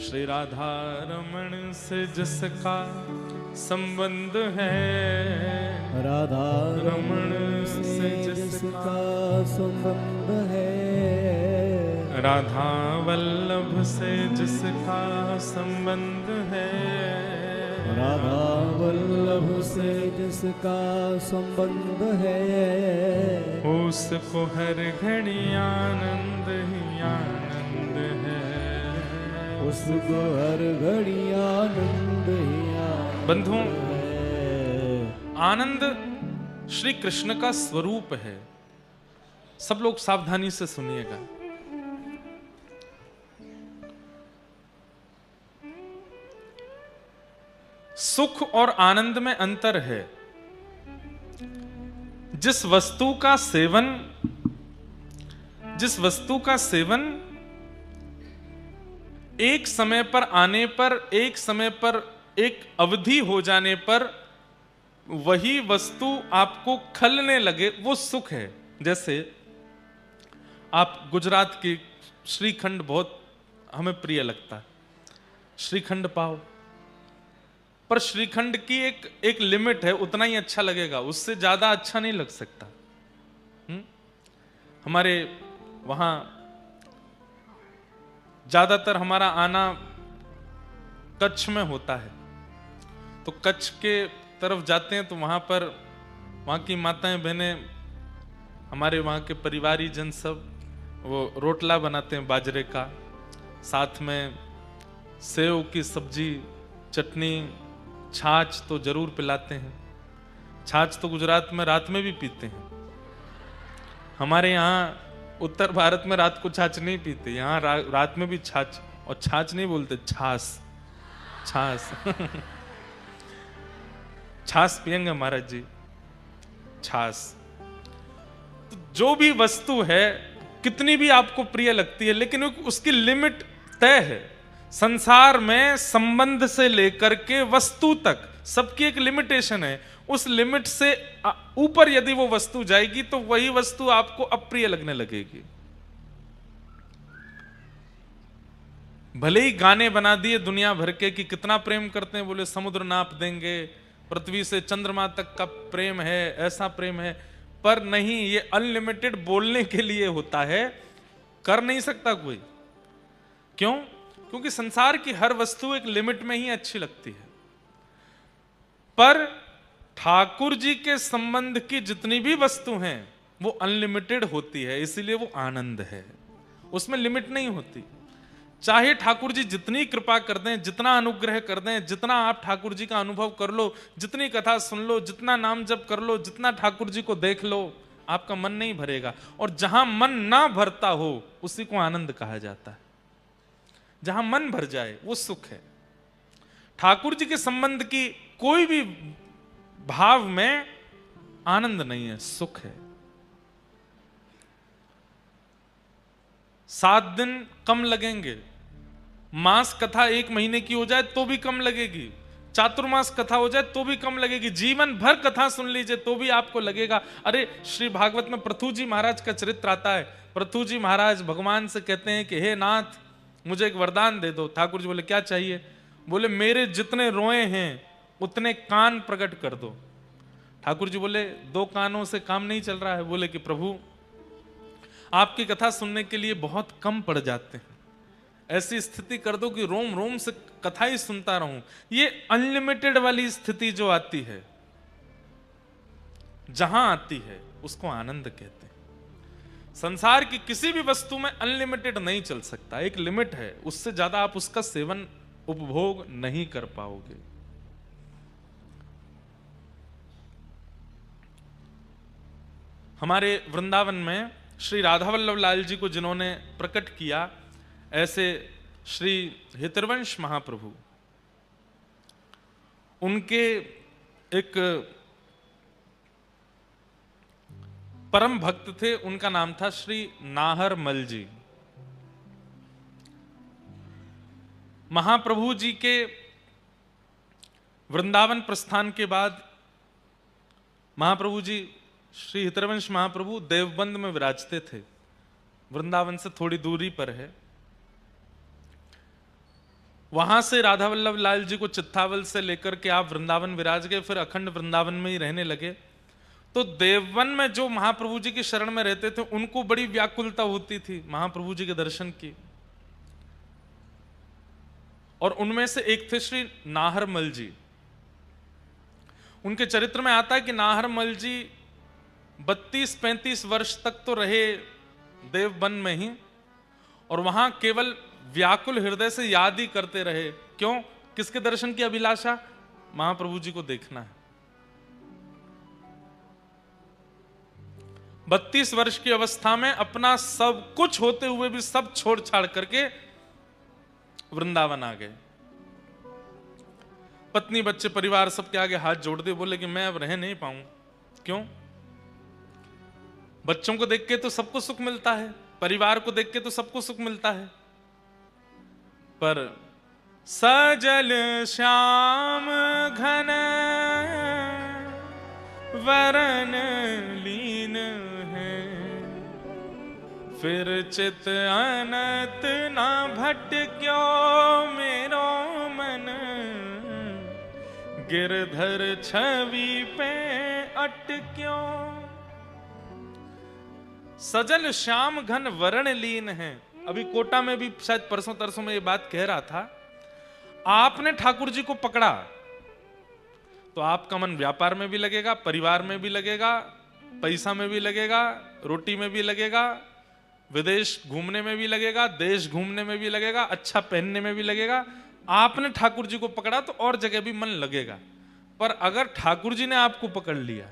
श्री राधा रमण से जिसका संबंध है, राधा रमण से जिसका संबंध है, राधा वल्लभ से जिसका संबंध है, राधा वल्लभ से जिसका संबंध है, उसको हर घड़ी आनंद ही आनंद है, उसको हर घड़ी आनंद ही आनंद बंधुओं, है। आनंद श्री कृष्ण का स्वरूप है। सब लोग सावधानी से सुनिएगा। सुख और आनंद में अंतर है। जिस वस्तु का सेवन एक समय पर आने पर, एक समय पर, एक अवधि हो जाने पर वही वस्तु आपको खलने लगे, वो सुख है। जैसे आप गुजरात की श्रीखंड बहुत हमें प्रिय लगता है, श्रीखंड पाओ, पर श्रीखंड की एक लिमिट है, उतना ही अच्छा लगेगा, उससे ज्यादा अच्छा नहीं लग सकता। हमारे वहां ज्यादातर हमारा आना कच्छ में होता है, तो कच्छ के तरफ जाते हैं तो वहां की माताएं बहनें, हमारे वहां के परिवारी जन सब वो रोटला बनाते हैं बाजरे का, साथ में सेव की सब्जी, चटनी, छाछ तो जरूर पिलाते हैं। छाछ तो गुजरात में रात में भी पीते हैं। हमारे यहाँ उत्तर भारत में रात को छाछ नहीं पीते, यहाँ रात में भी छाछ, और छाछ नहीं बोलते, छाछ छाछ पियेंगे महाराज जी, छाछ। तो जो भी वस्तु है कितनी भी आपको प्रिय लगती है, लेकिन उसकी लिमिट तय है। संसार में संबंध से लेकर के वस्तु तक सबकी एक लिमिटेशन है। उस लिमिट से ऊपर यदि वो वस्तु जाएगी तो वही वस्तु आपको अप्रिय लगने लगेगी। भले ही गाने बना दिए दुनिया भर के कि कितना प्रेम करते हैं, बोले समुद्र नाप देंगे, पृथ्वी से चंद्रमा तक का प्रेम है, ऐसा प्रेम है, पर नहीं, ये अनलिमिटेड बोलने के लिए होता है, कर नहीं सकता कोई। क्यों? क्योंकि संसार की हर वस्तु एक लिमिट में ही अच्छी लगती है, पर ठाकुर जी के संबंध की जितनी भी वस्तु हैं वो अनलिमिटेड होती है, इसीलिए वो आनंद है, उसमें लिमिट नहीं होती। चाहे ठाकुर जी जितनी कृपा कर दें, जितना अनुग्रह कर दें, जितना आप ठाकुर जी का अनुभव कर लो, जितनी कथा सुन लो, जितना नाम जप कर लो, जितना ठाकुर जी को देख लो, आपका मन नहीं भरेगा। और जहां मन ना भरता हो उसी को आनंद कहा जाता है। जहां मन भर जाए वो सुख है। ठाकुर जी के संबंध की कोई भी भाव में आनंद नहीं है, सुख है। 7 दिन कम लगेंगे, मास कथा 1 महीने की हो जाए तो भी कम लगेगी, चातुर्मास कथा हो जाए तो भी कम लगेगी, जीवन भर कथा सुन लीजिए तो भी आपको लगेगा। अरे श्री भागवत में पृथु जी महाराज का चरित्र आता है। पृथु जी महाराज भगवान से कहते हैं कि हे नाथ, मुझे एक वरदान दे दो। ठाकुर जी बोले क्या चाहिए? बोले मेरे जितने रोए हैं उतने कान प्रकट कर दो। ठाकुर जी बोले 2 कानों से काम नहीं चल रहा है। बोले कि प्रभु आपकी कथा सुनने के लिए बहुत कम पड़ जाते हैं, ऐसी स्थिति कर दो कि रोम रोम से कथा ही सुनता रहूं। ये अनलिमिटेड वाली स्थिति जो आती है, जहां आती है, उसको आनंद कहते हैं। संसार की किसी भी वस्तु में अनलिमिटेड नहीं चल सकता, एक लिमिट है, उससे ज्यादा आप उसका सेवन उपभोग नहीं कर पाओगे। हमारे वृंदावन में श्री राधा वल्लभ लाल जी को जिन्होंने प्रकट किया, ऐसे श्री हितवंश महाप्रभु, उनके एक परम भक्त थे, उनका नाम था श्री नाहर मल जी। महाप्रभु जी के वृंदावन प्रस्थान के बाद महाप्रभु जी, श्री हितरवंश महाप्रभु देवबंद में विराजते थे, वृंदावन से थोड़ी दूरी पर है। वहां से राधा वल्लभ लाल जी को चित्तावल से लेकर के आप वृंदावन विराज गए, फिर अखंड वृंदावन में ही रहने लगे। तो देववन में जो महाप्रभु जी की शरण में रहते थे उनको बड़ी व्याकुलता होती थी महाप्रभु जी के दर्शन की, और उनमें से एक थे श्री नाहर मल जी। उनके चरित्र में आता है कि नाहर मल जी 32-35 वर्ष तक तो रहे देवबन में ही, और वहां केवल व्याकुल हृदय से याद ही करते रहे। क्यों? किसके दर्शन की अभिलाषा? महाप्रभु जी को देखना है। 32 वर्ष की अवस्था में अपना सब कुछ होते हुए भी सब छोड़ छाड़ करके वृंदावन आ गए। पत्नी बच्चे परिवार सबके आगे हाथ जोड़ दे, बोले कि मैं अब रह नहीं पाऊंगा। क्यों? बच्चों को देख के तो सबको सुख मिलता है, परिवार को देख के तो सबको सुख मिलता है, पर सजल श्याम घन वरन लीन है, फिर चित अनत न भटक्यो मेरो मन, गिरधर छवि पे अटक्यो। सजल श्याम घन वरण लीन है। अभी कोटा में भी शायद परसों तरसों में ये बात कह रहा था, आपने ठाकुर जी को पकड़ा तो आपका मन व्यापार में भी लगेगा, परिवार में भी लगेगा, पैसा में भी लगेगा, रोटी में भी लगेगा, विदेश घूमने में भी लगेगा, देश घूमने में भी लगेगा, अच्छा पहनने में भी लगेगा। आपने ठाकुर जी को पकड़ा तो और जगह भी मन लगेगा, पर अगर ठाकुर जी ने आपको पकड़ लिया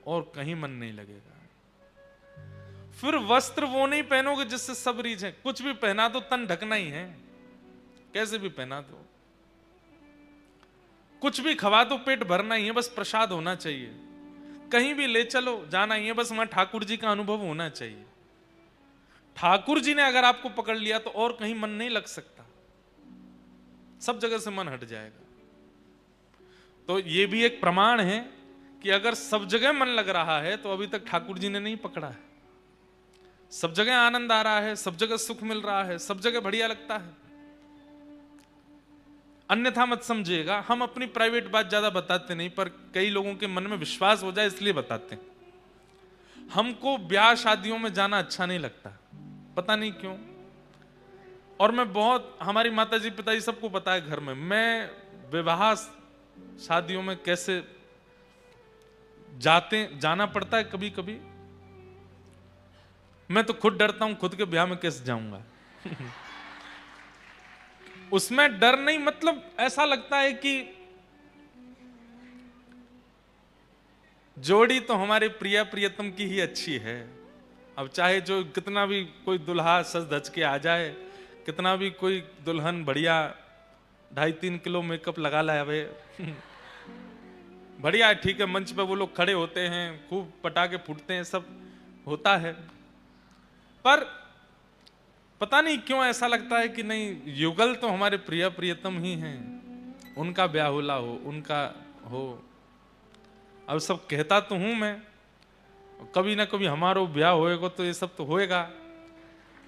और कहीं मन नहीं लगेगा। फिर वस्त्र वो नहीं पहनोगे जिससे सब रीझ है। कुछ भी पहना तो तन ढकना ही है, कैसे भी पहना दो। कुछ भी खवा तो पेट भरना ही है, बस प्रसाद होना चाहिए। कहीं भी ले चलो, जाना ही है, बस वहां ठाकुर जी का अनुभव होना चाहिए। ठाकुर जी ने अगर आपको पकड़ लिया तो और कहीं मन नहीं लग सकता, सब जगह से मन हट जाएगा। तो ये भी एक प्रमाण है कि अगर सब जगह मन लग रहा है तो अभी तक ठाकुर जी ने नहीं पकड़ा है। सब जगह आनंद आ रहा है, सब जगह सुख मिल रहा है, सब जगह बढ़िया लगता है। अन्यथा मत समझिएगा, हम अपनी प्राइवेट बात ज्यादा बताते नहीं, पर कई लोगों के मन में विश्वास हो जाए इसलिए बताते हैं। हमको ब्याह शादियों में जाना अच्छा नहीं लगता, पता नहीं क्यों। और मैं बहुत, हमारी माताजी पिताजी सबको पता है घर में, मैं विवाह शादियों में कैसे जाना पड़ता है कभी कभी। मैं तो खुद डरता हूं, खुद के ब्याह में कैसे जाऊंगा। उसमें डर नहीं, मतलब ऐसा लगता है कि जोड़ी तो हमारे प्रिया प्रियतम की ही अच्छी है। अब चाहे जो कितना भी कोई दुल्हा सज धज के आ जाए, कितना भी कोई दुल्हन बढ़िया 2.5-3 किलो मेकअप लगा लावे, बढ़िया है, ठीक है। मंच पे वो लोग खड़े होते हैं, खूब पटाखे फूटते हैं, सब होता है, पर पता नहीं क्यों ऐसा लगता है कि नहीं, युगल तो हमारे प्रिय प्रियतम ही हैं, उनका ब्याह होला हो, उनका हो। अब सब कहता तो हूं मैं, कभी ना कभी हमारा ब्याह होएगा तो ये सब तो होएगा,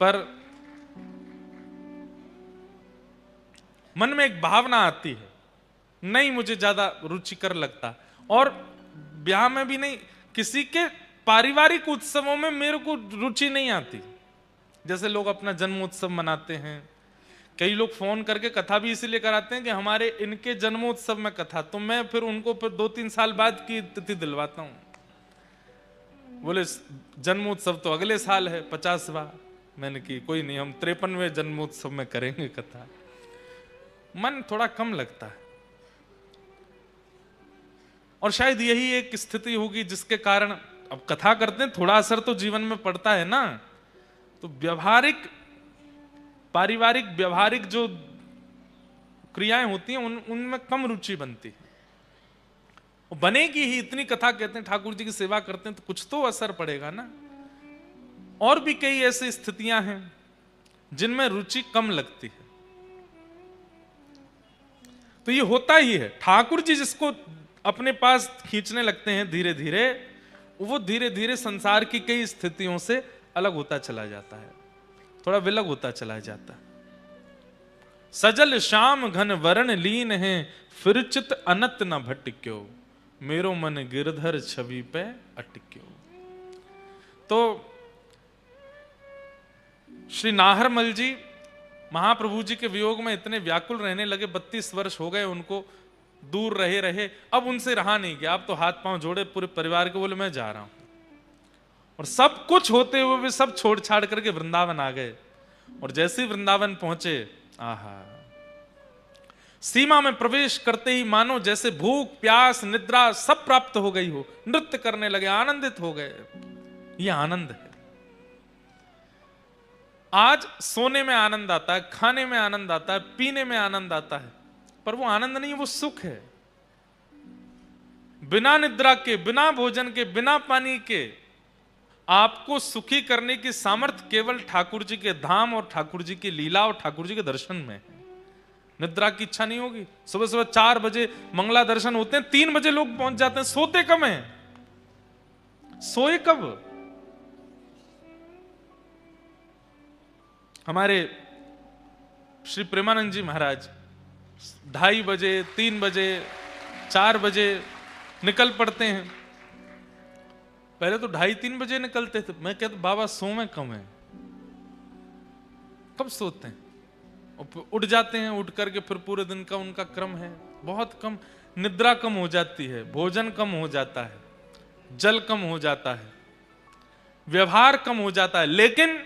पर मन में एक भावना आती है, नहीं मुझे ज्यादा रुचिकर लगता। और ब्याह में भी नहीं, किसी के पारिवारिक उत्सवों में मेरे को रुचि नहीं आती। जैसे लोग अपना जन्मोत्सव मनाते हैं, कई लोग फोन करके कथा भी इसीलिए कराते हैं कि हमारे इनके जन्मोत्सव में कथा, तो मैं फिर उनको फिर 2-3 साल बाद की तिथि दिलवाता हूं। बोले जन्मोत्सव तो अगले साल है 50वां। मैंने की कोई नहीं, हम 53वें जन्मोत्सव में करेंगे कथा। मन थोड़ा कम लगता है, और शायद यही एक स्थिति होगी जिसके कारण अब कथा करते हैं, थोड़ा असर तो जीवन में पड़ता है ना। तो व्यवहारिक, पारिवारिक व्यवहारिक जो क्रियाएं होती हैं उनमें कम रुचि बनती है। और बनेगी ही, इतनी कथा कहते हैं, ठाकुर जी की सेवा करते हैं तो कुछ तो असर पड़ेगा ना। और भी कई ऐसी स्थितियां हैं जिनमें रुचि कम लगती है। तो ये होता ही है, ठाकुर जी जिसको अपने पास खींचने लगते हैं धीरे धीरे, वो धीरे धीरे संसार की कई स्थितियों से अलग होता चला जाता है, थोड़ा विलग होता चला जाता है। सजल श्याम घन वरण लीन है, फिर चित अनत न भटक्यो, मेरो मन गिरधर छवि पे अटक्यो। तो श्री नाहरमल जी महाप्रभु जी के वियोग में इतने व्याकुल रहने लगे, 32 वर्ष हो गए उनको दूर रहे रहे, अब उनसे रहा नहीं गया। अब तो हाथ पांव जोड़े पूरे परिवार के, बोले मैं जा रहा हूं। और सब कुछ होते हुए भी सब छोड़ छाड़ करके वृंदावन आ गए। और जैसे ही वृंदावन पहुंचे, आहा, सीमा में प्रवेश करते ही मानो जैसे भूख प्यास निद्रा सब प्राप्त हो गई हो, नृत्य करने लगे, आनंदित हो गए। यह आनंद है। आज सोने में आनंद आता है, खाने में आनंद आता है, पीने में आनंद आता है, पर वो आनंद नहीं, वो सुख है। बिना निद्रा के, बिना भोजन के, बिना पानी के आपको सुखी करने की सामर्थ्य केवल ठाकुर जी के धाम और ठाकुर जी की लीला और ठाकुर जी के दर्शन में है। निद्रा की इच्छा नहीं होगी। सुबह सुबह 4 बजे मंगला दर्शन होते हैं, 3 बजे लोग पहुंच जाते हैं। सोते कब हैं? सोए कब? हमारे श्री प्रेमानंद जी महाराज 2:30 बजे, 3 बजे, 4 बजे निकल पड़ते हैं। पहले तो 2:30-3 बजे निकलते थे। मैं कहता बाबा सोवे कम है, कब सोते हैं? और उठ जाते हैं, उठ करके फिर पूरे दिन का उनका क्रम है बहुत कम। निद्रा कम हो जाती है, भोजन कम हो जाता है, जल कम हो जाता है, व्यवहार कम हो जाता है, लेकिन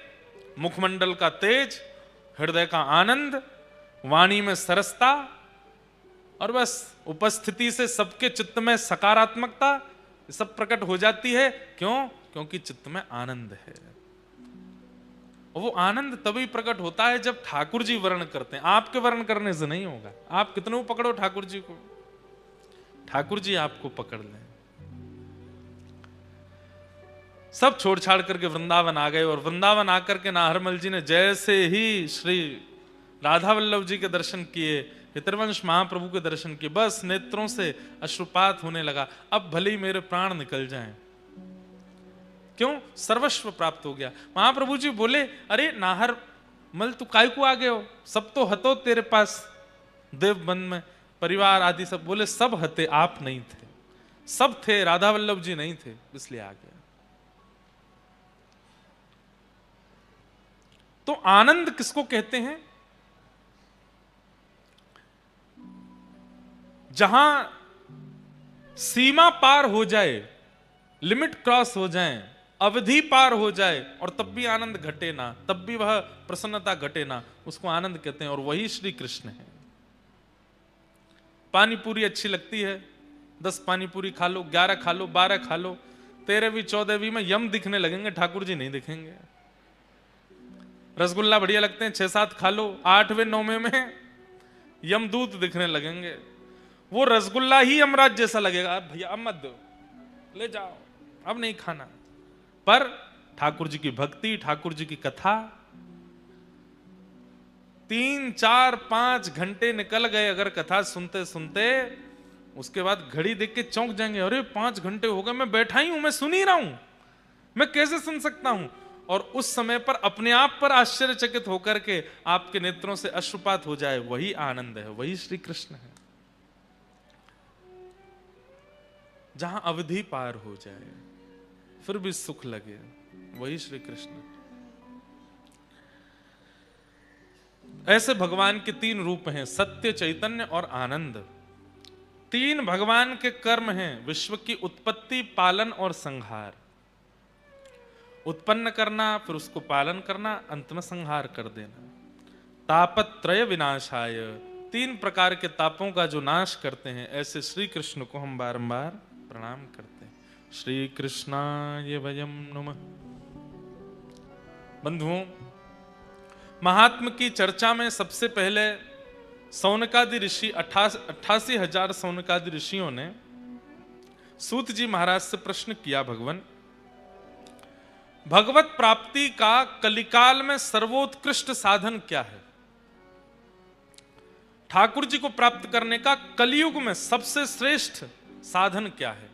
मुखमंडल का तेज, हृदय का आनंद, वाणी में सरसता, और बस उपस्थिति से सबके चित्त में सकारात्मकता सब प्रकट हो जाती है। क्यों? क्योंकि चित्त में आनंद है। और वो आनंद तभी प्रकट होता है जब ठाकुर जी वर्ण करते हैं। आपके वर्ण करने से नहीं होगा। आप कितने पकड़ो ठाकुर जी को, ठाकुर जी आपको पकड़ लें। सब छोड़ छाड़ करके वृंदावन आ गए। और वृंदावन आकर के नाहरमल जी ने जैसे ही श्री राधा वल्लभ जी के दर्शन किए, पितृवंश महाप्रभु के दर्शन किए, बस नेत्रों से अश्रुपात होने लगा। अब भले ही मेरे प्राण निकल जाएं। क्यों? सर्वस्व प्राप्त हो गया। महाप्रभु जी बोले, अरे नाहरमल तू काय को आ गए हो? सब तो हतो तेरे पास देव बंद में, परिवार आदि सब। बोले सब हते, आप नहीं थे। सब थे, राधा वल्लभ जी नहीं थे, इसलिए आ गया। तो आनंद किसको कहते हैं? जहां सीमा पार हो जाए, लिमिट क्रॉस हो जाए, अवधि पार हो जाए, और तब भी आनंद घटे ना, तब भी वह प्रसन्नता घटे ना, उसको आनंद कहते हैं। और वही श्री कृष्ण है। पानी पूरी अच्छी लगती है, 10 पानी पूरी खा लो, 11 खा लो, 12 खा लो, 13वीं 14वीं में यम दिखने लगेंगे, ठाकुर जी नहीं दिखेंगे। रसगुल्ला बढ़िया लगते हैं, 6-7 खा लो, 8वें 9वें में यमदूत दिखने लगेंगे। वो रसगुल्ला ही यमराज जैसा लगेगा। भैया अब मत दो, ले जाओ, अब नहीं खाना। पर ठाकुर जी की भक्ति, ठाकुर जी की कथा, 3, 4, 5 घंटे निकल गए अगर कथा सुनते सुनते। उसके बाद घड़ी देख के चौंक जाएंगे, अरे 5 घंटे हो गए, मैं बैठा ही हूं, मैं सुन ही रहा हूं, मैं कैसे सुन सकता हूं? और उस समय पर अपने आप पर आश्चर्यचकित होकर के आपके नेत्रों से अश्रुपात हो जाए, वही आनंद है, वही श्री कृष्ण है। जहां अवधि पार हो जाए फिर भी सुख लगे, वही श्री कृष्ण। ऐसे भगवान के 3 रूप हैं, सत्य, चैतन्य और आनंद। 3 भगवान के कर्म हैं, विश्व की उत्पत्ति, पालन और संहार। उत्पन्न करना, फिर उसको पालन करना, अंत में संहार कर देना। तापत्रय विनाशाय, 3 प्रकार के तापों का जो नाश करते हैं, ऐसे श्री कृष्ण को हम बारंबार प्रणाम करते हैं। श्री कृष्णाय वयम नमः। बंधुओं, महात्म की चर्चा में सबसे पहले सौनकादि ऋषि 88,000 सौनकादि ऋषियों ने सूत जी महाराज से प्रश्न किया, भगवान भगवत प्राप्ति का कलिकाल में सर्वोत्कृष्ट साधन क्या है? ठाकुर जी को प्राप्त करने का कलियुग में सबसे श्रेष्ठ साधन क्या है?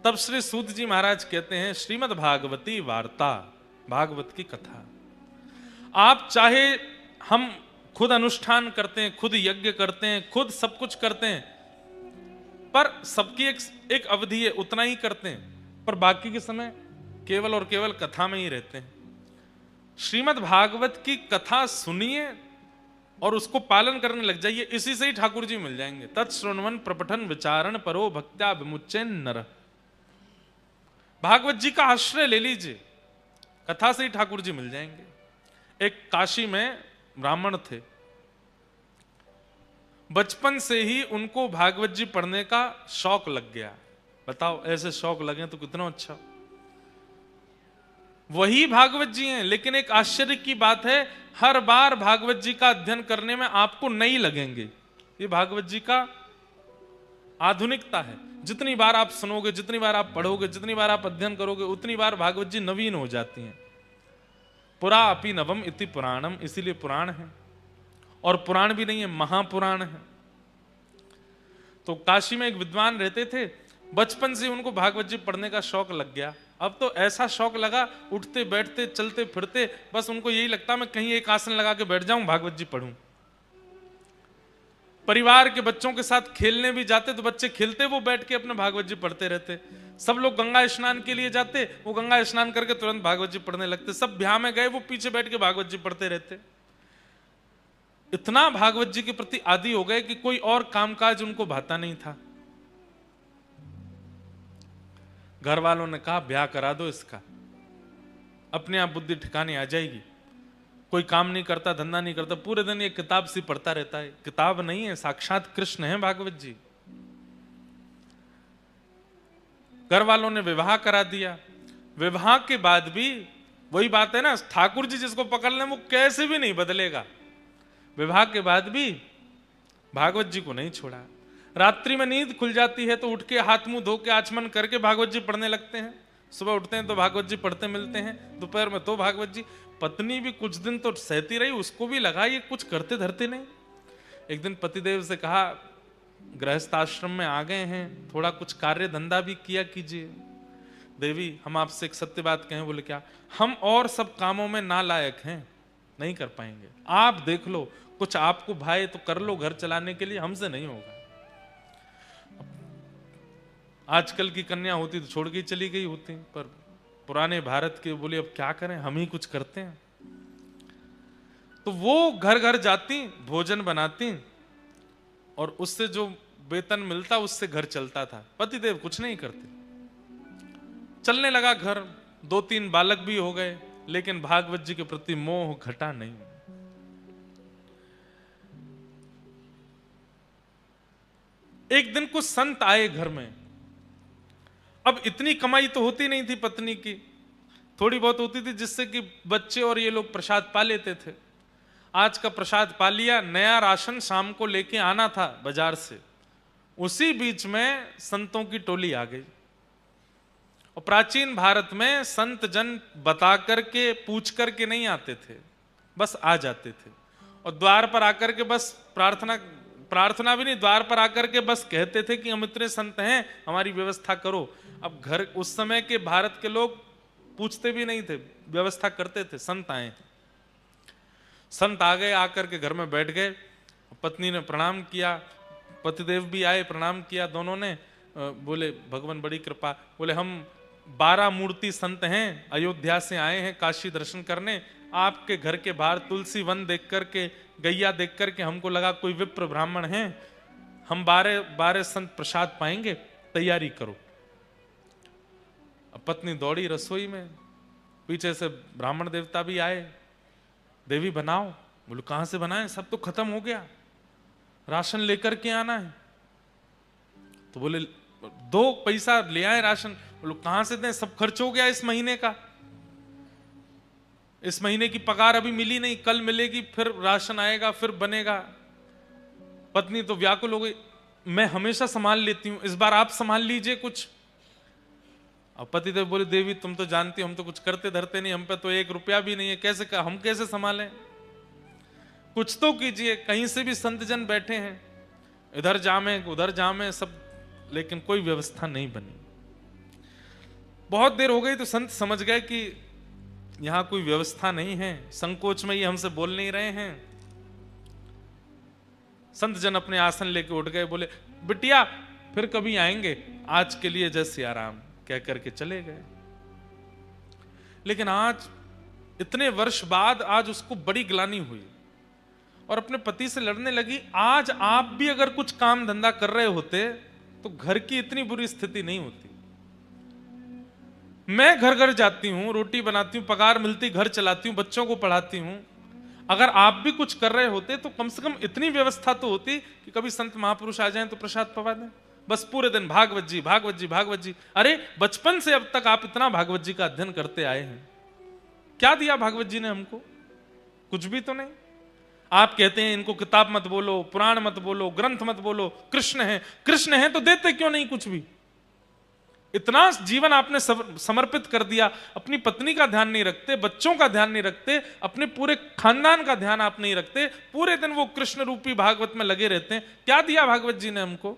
तब श्री सूत जी महाराज कहते हैं, श्रीमद् भागवती वार्ता, भागवत की कथा। आप चाहे हम खुद अनुष्ठान करते हैं, खुद यज्ञ करते हैं, खुद सब कुछ करते हैं, पर सबकी एक अवधि है, उतना ही करते हैं, पर बाकी के समय केवल और केवल कथा में ही रहते हैं। श्रीमद् भागवत की कथा सुनिए और उसको पालन करने लग जाइए, इसी से ही ठाकुर जी मिल जाएंगे। तत्श्रवण प्रपठन विचारण परो भक्त्या विमुच्येन नरः। भागवत जी का आश्रय ले लीजिए, कथा से ही ठाकुर जी मिल जाएंगे। एक काशी में ब्राह्मण थे, बचपन से ही उनको भागवत जी पढ़ने का शौक लग गया। बताओ, ऐसे शौक लगे तो कितना अच्छा। वही भागवत जी हैं, लेकिन एक आश्चर्य की बात है, हर बार भागवत जी का अध्ययन करने में आपको नई लगेंगे। ये भागवत जी का आधुनिकता है। जितनी बार आप सुनोगे, जितनी बार आप पढ़ोगे, जितनी बार आप अध्ययन करोगे, उतनी बार भागवत जी नवीन हो जाती हैं। पुरा अपि नवम इति पुराणम, इसीलिए पुराण है। और पुराण भी नहीं है, महापुराण है। तो काशी में एक विद्वान रहते थे, बचपन से उनको भागवत जी पढ़ने का शौक लग गया। अब तो ऐसा शौक लगा, उठते बैठते चलते फिरते बस उनको यही लगता मैं कहीं एक आसन लगा के बैठ जाऊं, भागवत जी पढ़ूं। परिवार के बच्चों के साथ खेलने भी जाते तो बच्चे खेलते, वो बैठ के अपने भागवत जी पढ़ते रहते। सब लोग गंगा स्नान के लिए जाते, वो गंगा स्नान करके तुरंत भागवत जी पढ़ने लगते। सब ब्याह में गए, वो पीछे बैठ के भागवत जी पढ़ते रहते। इतना भागवत जी के प्रति आदी हो गए कि कोई और कामकाज उनको भाता नहीं था। घर वालों ने कहा ब्याह करा दो इसका, अपने आप बुद्धि ठिकाने आ जाएगी। कोई काम नहीं करता, धंधा नहीं करता, पूरे दिन ये किताब सी पढ़ता रहता है। किताब नहीं है, साक्षात कृष्ण है भागवत जी। घर वालों ने विवाह करा दिया। विवाह के बाद भी वही बात है ना, ठाकुर जी जिसको पकड़ लें वो कैसे भी नहीं बदलेगा। विवाह के बाद भी भागवत जी को नहीं छोड़ा। रात्रि में नींद खुल जाती है तो उठ के हाथ मुंह धो के आचमन करके भागवत जी पढ़ने लगते हैं। सुबह उठते हैं तो भागवत जी पढ़ते मिलते हैं, दोपहर में तो भागवत जी। पत्नी भी कुछ दिन तो सहती रही, उसको भी लगा ये कुछ करते धरते नहीं। एक दिन पतिदेव से कहा, गृहस्थ आश्रम में आ गए हैं, थोड़ा कुछ कार्य धंधा भी किया कीजिए। देवी हम आपसे एक सत्य बात कहें। बोले क्या? हम और सब कामों में नालायक हैं, नहीं कर पाएंगे। आप देख लो, कुछ आपको भाई तो कर लो घर चलाने के लिए, हमसे नहीं होगा। आजकल की कन्या होती तो छोड़ के चली गई होती, पर पुराने भारत के बोले अब क्या करें, हम ही कुछ करते हैं। तो वो घर घर जाती, भोजन बनाती और उससे जो वेतन मिलता उससे घर चलता था। पतिदेव कुछ नहीं करते। चलने लगा घर, 2-3 बालक भी हो गए, लेकिन भागवत जी के प्रति मोह घटा नहीं। एक दिन कुछ संत आए घर में। अब इतनी कमाई तो होती नहीं थी पत्नी की, थोड़ी बहुत होती थी जिससे कि बच्चे और ये लोग प्रसाद पा लेते थे। आज का प्रसाद पा लिया, नया राशन शाम को लेके आना था बाजार से। उसी बीच में संतों की टोली आ गई। और प्राचीन भारत में संत जन बता करके पूछ करके नहीं आते थे, बस आ जाते थे। और द्वार पर आकर के बस प्रार्थना भी नहीं, द्वार पर आकर के बस कहते थे कि हम इतने संत हैं, हमारी व्यवस्था करो। अब घर, उस समय के भारत के लोग पूछते भी नहीं थे, व्यवस्था करते थे। संत आए, संत आ गए, आकर के घर में बैठ गए। पत्नी ने प्रणाम किया, पतिदेव भी आए, प्रणाम किया दोनों ने। बोले भगवान बड़ी कृपा। बोले हम 12 मूर्ति संत हैं, अयोध्या से आए हैं काशी दर्शन करने। आपके घर के बाहर तुलसी वन देख करके, गैया देख करके हमको लगा कोई विप्र ब्राह्मण हैं, हम 12 संत प्रसाद पाएंगे, तैयारी करो। अब पत्नी दौड़ी रसोई में, पीछे से ब्राह्मण देवता भी आए, देवी बनाओ। बोले कहां से बनाए, सब तो खत्म हो गया, राशन लेकर के आना है। तो बोले 2 पैसा ले आए राशन। बोलो कहां से दें, सब खर्च हो गया इस महीने का, इस महीने की पगार अभी मिली नहीं, कल मिलेगी, फिर राशन आएगा, फिर बनेगा। पत्नी तो व्याकुल हो गई, मैं हमेशा संभाल लेती हूं, इस बार आप संभाल लीजिए कुछ। अब पतिदेव बोले, देवी तुम तो जानती हो हम तो कुछ करते धरते नहीं, हम पे तो 1 रुपया भी नहीं है, कैसे हम कैसे संभालें, कुछ तो कीजिए। कहीं से भी संत जन बैठे हैं, इधर जामे उधर जामे सब, लेकिन कोई व्यवस्था नहीं बनी। बहुत देर हो गई तो संत समझ गए कि यहां कोई व्यवस्था नहीं है, संकोच में ये हमसे बोल नहीं रहे हैं। संत जन अपने आसन लेके उठ गए, बोले बिटिया फिर कभी आएंगे, आज के लिए जय सिया राम कह करके चले गए। लेकिन आज इतने वर्ष बाद आज उसको बड़ी ग्लानि हुई और अपने पति से लड़ने लगी। आज आप भी अगर कुछ काम धंधा कर रहे होते तो घर की इतनी बुरी स्थिति नहीं होती। मैं घर घर जाती हूं, रोटी बनाती हूं, पगार मिलती, घर चलाती हूं, बच्चों को पढ़ाती हूं। अगर आप भी कुछ कर रहे होते तो कम से कम इतनी व्यवस्था तो होती कि कभी संत महापुरुष आ जाएं तो प्रसाद पवा दें। बस पूरे दिन भागवत जी भागवत जी भागवत जी। अरे बचपन से अब तक आप इतना भागवत जी का अध्ययन करते आए हैं, क्या दिया भागवत जी ने हमको? कुछ भी तो नहीं। आप कहते हैं इनको किताब मत बोलो, पुराण मत बोलो, ग्रंथ मत बोलो, कृष्ण है, कृष्ण है तो देते क्यों नहीं कुछ भी? इतना जीवन आपने समर्पित कर दिया, अपनी पत्नी का ध्यान नहीं रखते, बच्चों का ध्यान नहीं रखते, अपने पूरे खानदान का ध्यान आप नहीं रखते, पूरे दिन वो कृष्ण रूपी भागवत में लगे रहते हैं। क्या दिया भागवत जी ने हमको?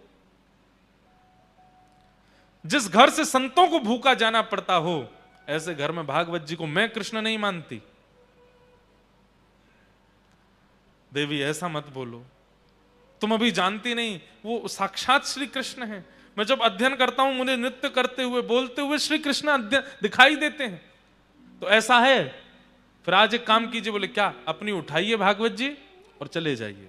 जिस घर से संतों को भूखा जाना पड़ता हो, ऐसे घर में भागवत जी को मैं कृष्ण नहीं मानती। देवी ऐसा मत बोलो, तुम अभी जानती नहीं, वो साक्षात श्री कृष्ण है। मैं जब अध्ययन करता हूं मुझे नृत्य करते हुए बोलते हुए श्री कृष्ण दिखाई देते हैं। तो ऐसा है, फिर आज एक काम कीजिए। बोले क्या? अपनी उठाइए भागवत जी और चले जाइए,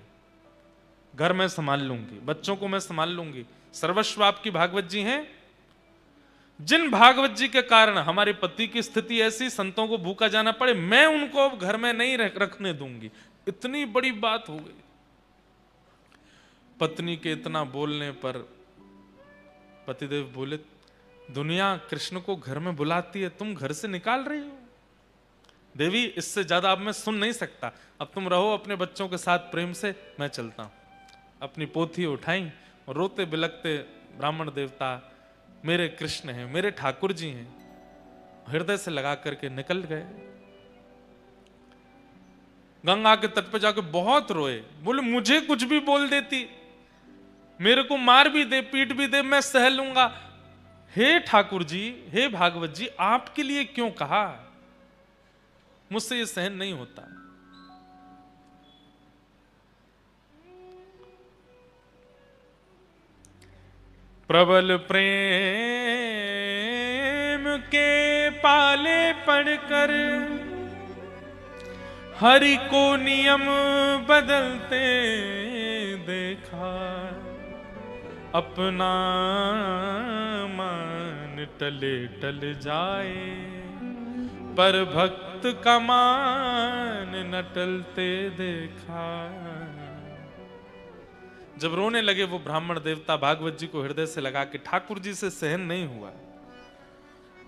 घर में संभाल लूंगी, बच्चों को मैं संभाल लूंगी, सर्वस्व आपकी भागवत जी हैं। जिन भागवत जी के कारण हमारे पति की स्थिति ऐसी, संतों को भूखा जाना पड़े, मैं उनको अब घर में नहीं रखने दूंगी। इतनी बड़ी बात हो गई। पत्नी के इतना बोलने पर पतिदेव बोले, दुनिया कृष्ण को घर में बुलाती है, तुम घर से निकाल रही हो? देवी इससे ज्यादा अब मैं सुन नहीं सकता, अब तुम रहो अपने बच्चों के साथ प्रेम से, मैं चलता हूं। अपनी पोथी उठाई और रोते बिलखते, ब्राह्मण देवता मेरे कृष्ण हैं, मेरे ठाकुर जी हैं, हृदय से लगा करके निकल गए। गंगा के तट पे जाके बहुत रोए, बोले मुझे कुछ भी बोल देती, मेरे को मार भी दे, पीट भी दे, मैं सह लूंगा। हे ठाकुर जी, हे भागवत जी, आपके लिए क्यों कहा? मुझसे ये सहन नहीं होता। प्रबल प्रेम के पाले पड़कर हरि को नियम बदलते देखा, अपना मान टले टल जाए, पर भक्त का मान न टलते देखा। जब रोने लगे वो ब्राह्मण देवता भागवत जी को हृदय से लगा के, ठाकुर जी से सहन नहीं हुआ।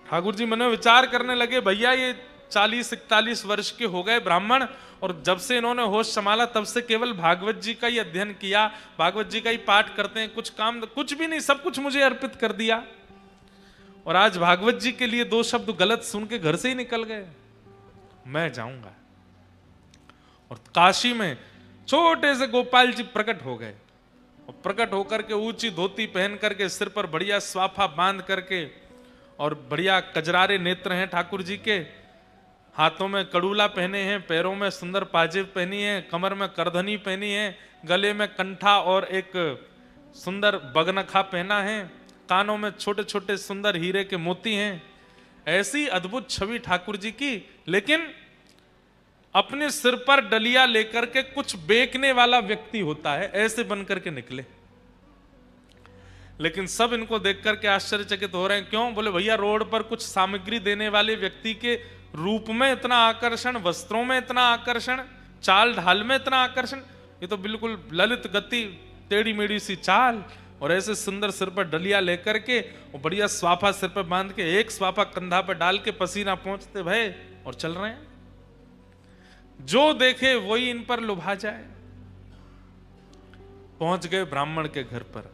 ठाकुर जी मन में विचार करने लगे, भैया ये 40-41 वर्ष के हो गए ब्राह्मण, और जब से इन्होंने होश संभाला तब से केवल भागवत जी का ही अध्ययन किया, भागवत जी का ही पाठ करते हैं, कुछ काम कुछ भी नहीं, सब कुछ मुझे अर्पित कर दिया, और आज भागवत जी के लिए 2 शब्द गलत सुन के घर से ही निकल गए। मैं जाऊंगा। और काशी में छोटे से गोपाल जी प्रकट हो गए, और प्रकट होकर के ऊंची धोती पहन करके, सिर पर बढ़िया स्वाफा बांध करके, और बढ़िया कजरारे नेत्र हैं ठाकुर जी के, हाथों में कड़ूला पहने हैं, पैरों में सुंदर पाजेब पहनी है, कमर में करधनी पहनी है, गले में कंठा और एक सुंदर बगनखा पहना है, कानों में छोटे छोटे सुंदर हीरे के मोती हैं। ऐसी अद्भुत छवि ठाकुर जी की। लेकिन अपने सिर पर डलिया लेकर के कुछ बेचने वाला व्यक्ति होता है, ऐसे बनकर के निकले। लेकिन सब इनको देख करके आश्चर्यचकित हो रहे हैं। क्यों? बोले भैया रोड पर कुछ सामग्री देने वाले व्यक्ति के रूप में इतना आकर्षण, वस्त्रों में इतना आकर्षण, चाल ढाल में इतना आकर्षण, ये तो बिल्कुल ललित गति, टेढ़ी मेढ़ी सी चाल, और ऐसे सुंदर सिर पर डलिया लेकर के, और बढ़िया स्वाफा सिर पर बांध के, एक स्वाफा कंधा पर डाल के, पसीना पहुंचते भय, और चल रहे हैं। जो देखे वही इन पर लुभा जाए। पहुंच गए ब्राह्मण के घर पर।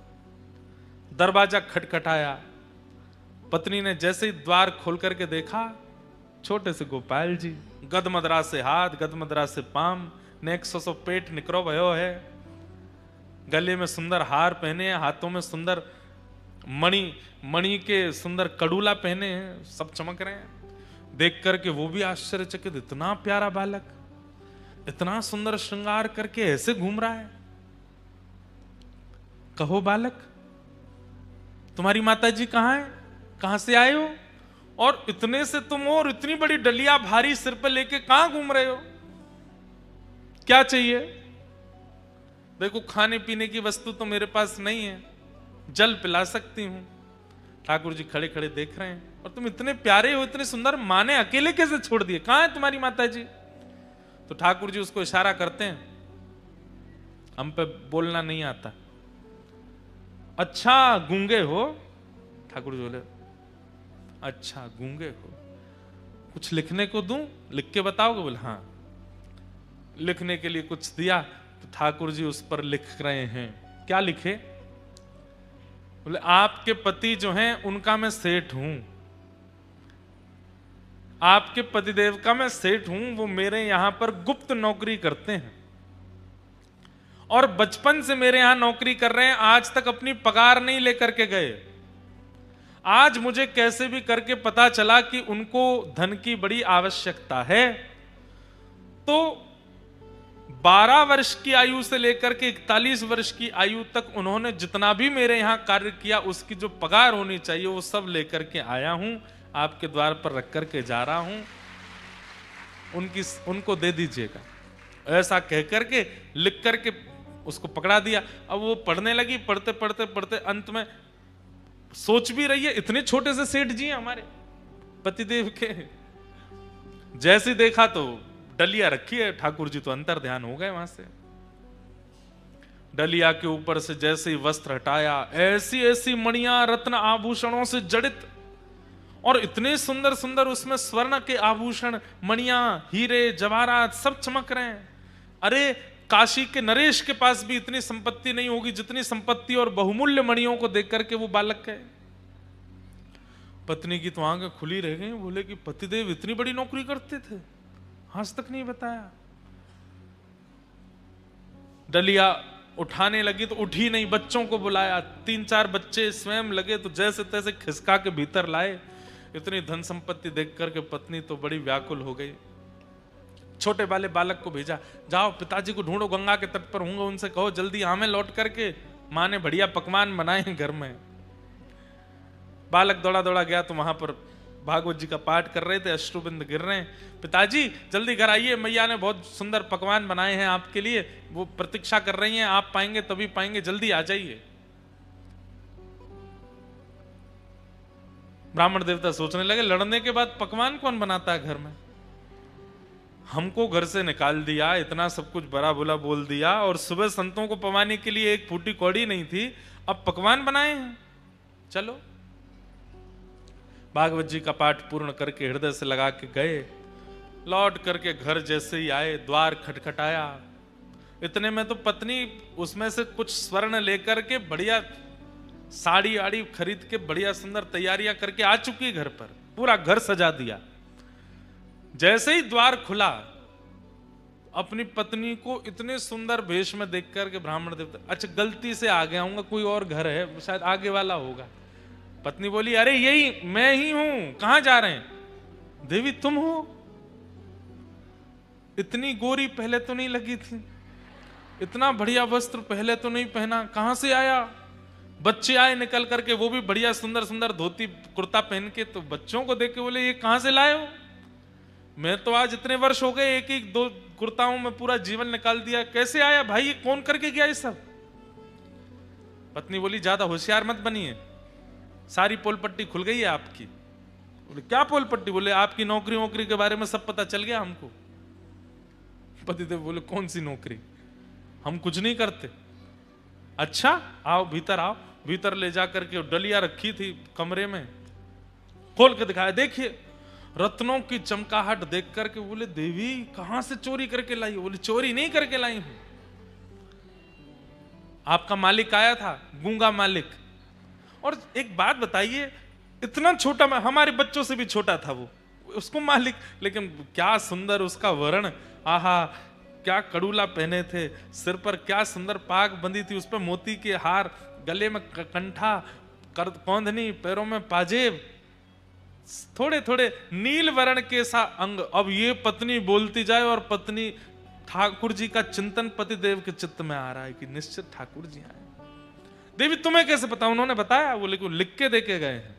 दरवाजा खटखटाया। पत्नी ने जैसे ही द्वार खोल करके देखा, छोटे से गोपाल जी, गदमदरा से हाथ, गदमदरा से पाम, नेक सो पेट निकरो भयो है, गले में सुंदर हार पहने हैं, हाथों में सुंदर मणि के सुंदर कड़ूला पहने हैं, सब चमक रहे हैं। देख करके वो भी आश्चर्यचकित, इतना प्यारा बालक, इतना सुंदर श्रृंगार करके ऐसे घूम रहा है। कहो बालक, तुम्हारी माता जी कहां है, कहां से आए हो, और इतने से तुम हो, और इतनी बड़ी डलिया भारी सिर पे लेके कहां घूम रहे हो, क्या चाहिए? देखो खाने पीने की वस्तु तो मेरे पास नहीं है, जल पिला सकती हूं। ठाकुर जी खड़े खड़े देख रहे हैं, और तुम इतने प्यारे हो, इतने सुंदर, माँ ने अकेले कैसे छोड़ दिए, कहां है तुम्हारी माता जी? तो ठाकुर जी उसको इशारा करते हैं, हम पे बोलना नहीं आता। अच्छा गूंगे हो? ठाकुर जी बोले अच्छा गूंगे हो, कुछ लिखने को दूं, लिख के बताओगे? बोले हाँ। लिखने के लिए कुछ दिया, तो ठाकुर जी उस पर लिख रहे हैं। क्या लिखे? बोले आपके पति जो हैं उनका मैं सेठ हूं, आपके पतिदेव का मैं सेठ हूं, वो मेरे यहां पर गुप्त नौकरी करते हैं, और बचपन से मेरे यहां नौकरी कर रहे हैं, आज तक अपनी पगार नहीं लेकर के गए। आज मुझे कैसे भी करके पता चला कि उनको धन की बड़ी आवश्यकता है, तो 12 वर्ष की आयु से लेकर के 41 वर्ष की आयु तक उन्होंने जितना भी मेरे यहां कार्य किया, उसकी जो पगार होनी चाहिए वो सब लेकर के आया हूं, आपके द्वार पर रख करके जा रहा हूं, उनको दे दीजिएगा। ऐसा कह करके लिख करके उसको पकड़ा दिया। अब वो पढ़ने लगी, पढ़ते पढ़ते पढ़ते अंत में सोच भी रही है, इतने छोटे से सेठ जी हैं हमारे पतिदेव के। जैसे देखा तो डलिया रखी है, ठाकुर जी तो अंतर ध्यान हो गए वहां से। डलिया के ऊपर से जैसे ही वस्त्र हटाया, ऐसी ऐसी मणियां रत्न आभूषणों से जड़ित, और इतने सुंदर सुंदर उसमें स्वर्ण के आभूषण, मणियां, हीरे जवाहरात सब चमक रहे हैं। अरे काशी के नरेश के पास भी इतनी संपत्ति नहीं होगी जितनी संपत्ति और बहुमूल्य मणियों को देख करके वो बालक है। पत्नी की तो आंखें खुली रह गई, बोले कि पतिदेव इतनी बड़ी नौकरी करते थे, आज तक नहीं बताया। डलिया उठाने लगी तो उठी नहीं, बच्चों को बुलाया, 3-4 बच्चे स्वयं लगे तो जैसे तैसे खिसका के भीतर लाए। इतनी धन संपत्ति देख करके पत्नी तो बड़ी व्याकुल हो गई। छोटे वाले बालक को भेजा, जाओ पिताजी को ढूंढो, गंगा के तट पर होंगे, उनसे कहो जल्दी आमे लौट करके, माँ ने बढ़िया पकवान बनाए हैं घर में। बालक दौड़ा दौड़ा गया तो वहां पर भागवत जी का पाठ कर रहे थे, अश्रुबिंद गिर रहे हैं। पिताजी जल्दी घर आइए, मैया ने बहुत सुंदर पकवान बनाए हैं आपके लिए, वो प्रतीक्षा कर रही हैं, आप पाएंगे तभी पाएंगे, जल्दी आ जाइए। ब्राह्मण देवता सोचने लगे, लड़ने के बाद पकवान कौन बनाता है घर में? हमको घर से निकाल दिया, इतना सब कुछ बड़ा बुरा बोल दिया, और सुबह संतों को पवाने के लिए एक फूटी कौड़ी नहीं थी, अब पकवान बनाए हैं। चलो भागवत जी का पाठ पूर्ण करके हृदय से लगा के गए। लौट करके घर जैसे ही आए, द्वार खटखटाया। इतने में तो पत्नी उसमें से कुछ स्वर्ण लेकर के बढ़िया साड़ी आड़ी खरीद के बढ़िया सुंदर तैयारियां करके आ चुकी है घर पर, पूरा घर सजा दिया। जैसे ही द्वार खुला, अपनी पत्नी को इतने सुंदर वेश में देख करके ब्राह्मण देवता, अच्छा गलती से आ गया हूँ, कोई और घर है शायद आगे वाला होगा। पत्नी बोली, अरे यही मैं ही हूं, कहां जा रहे हैं? देवी तुम हो? इतनी गोरी पहले तो नहीं लगी थी, इतना बढ़िया वस्त्र पहले तो नहीं पहना, कहां से आया? बच्चे आए निकल करके, वो भी बढ़िया सुंदर सुंदर धोती कुर्ता पहन के, तो बच्चों को देख के बोले, ये कहां से लाए हो? मैं तो आज इतने वर्ष हो गए, एक एक 2 कुर्ताओं में पूरा जीवन निकाल दिया, कैसे आया भाई, ये कौन करके गया ये सब? पत्नी बोली, ज्यादा होशियार मत बनिए, सारी पोल पट्टी खुल गई है आपकी। बोले क्या पोल पट्टी? बोले आपकी नौकरी वोकरी के बारे में सब पता चल गया हमको। पतिदेव बोले कौन सी नौकरी, हम कुछ नहीं करते। अच्छा आओ भीतर आओ। भीतर ले जाकर के डलिया रखी थी कमरे में, खोल के दिखाया, देखिए रत्नों की चमकाहट देख करके बोले, देवी कहां से चोरी करके लाई? बोले चोरी नहीं करके लाई हूं, आपका मालिक आया था, गूंगा मालिक, और एक बात बताइए, इतना छोटा, हमारे बच्चों से भी छोटा था वो, उसको मालिक, लेकिन क्या सुंदर उसका वर्ण, आहा, क्या कड़ूला पहने थे, सिर पर क्या सुंदर पाग बंधी थी, उस पर मोती के हार, गले में कंठा, कौंधनी, पैरों में पाजेब, थोड़े थोड़े नील वर्ण के सा अंग। अब ये पत्नी बोलती जाए और पत्नी ठाकुर जी का चिंतन पति देव के चित्त में आ रहा है कि निश्चित ठाकुर जी आए। देवी तुम्हें कैसे पता? उन्होंने बताया, बोले को लिख के दे के गए हैं।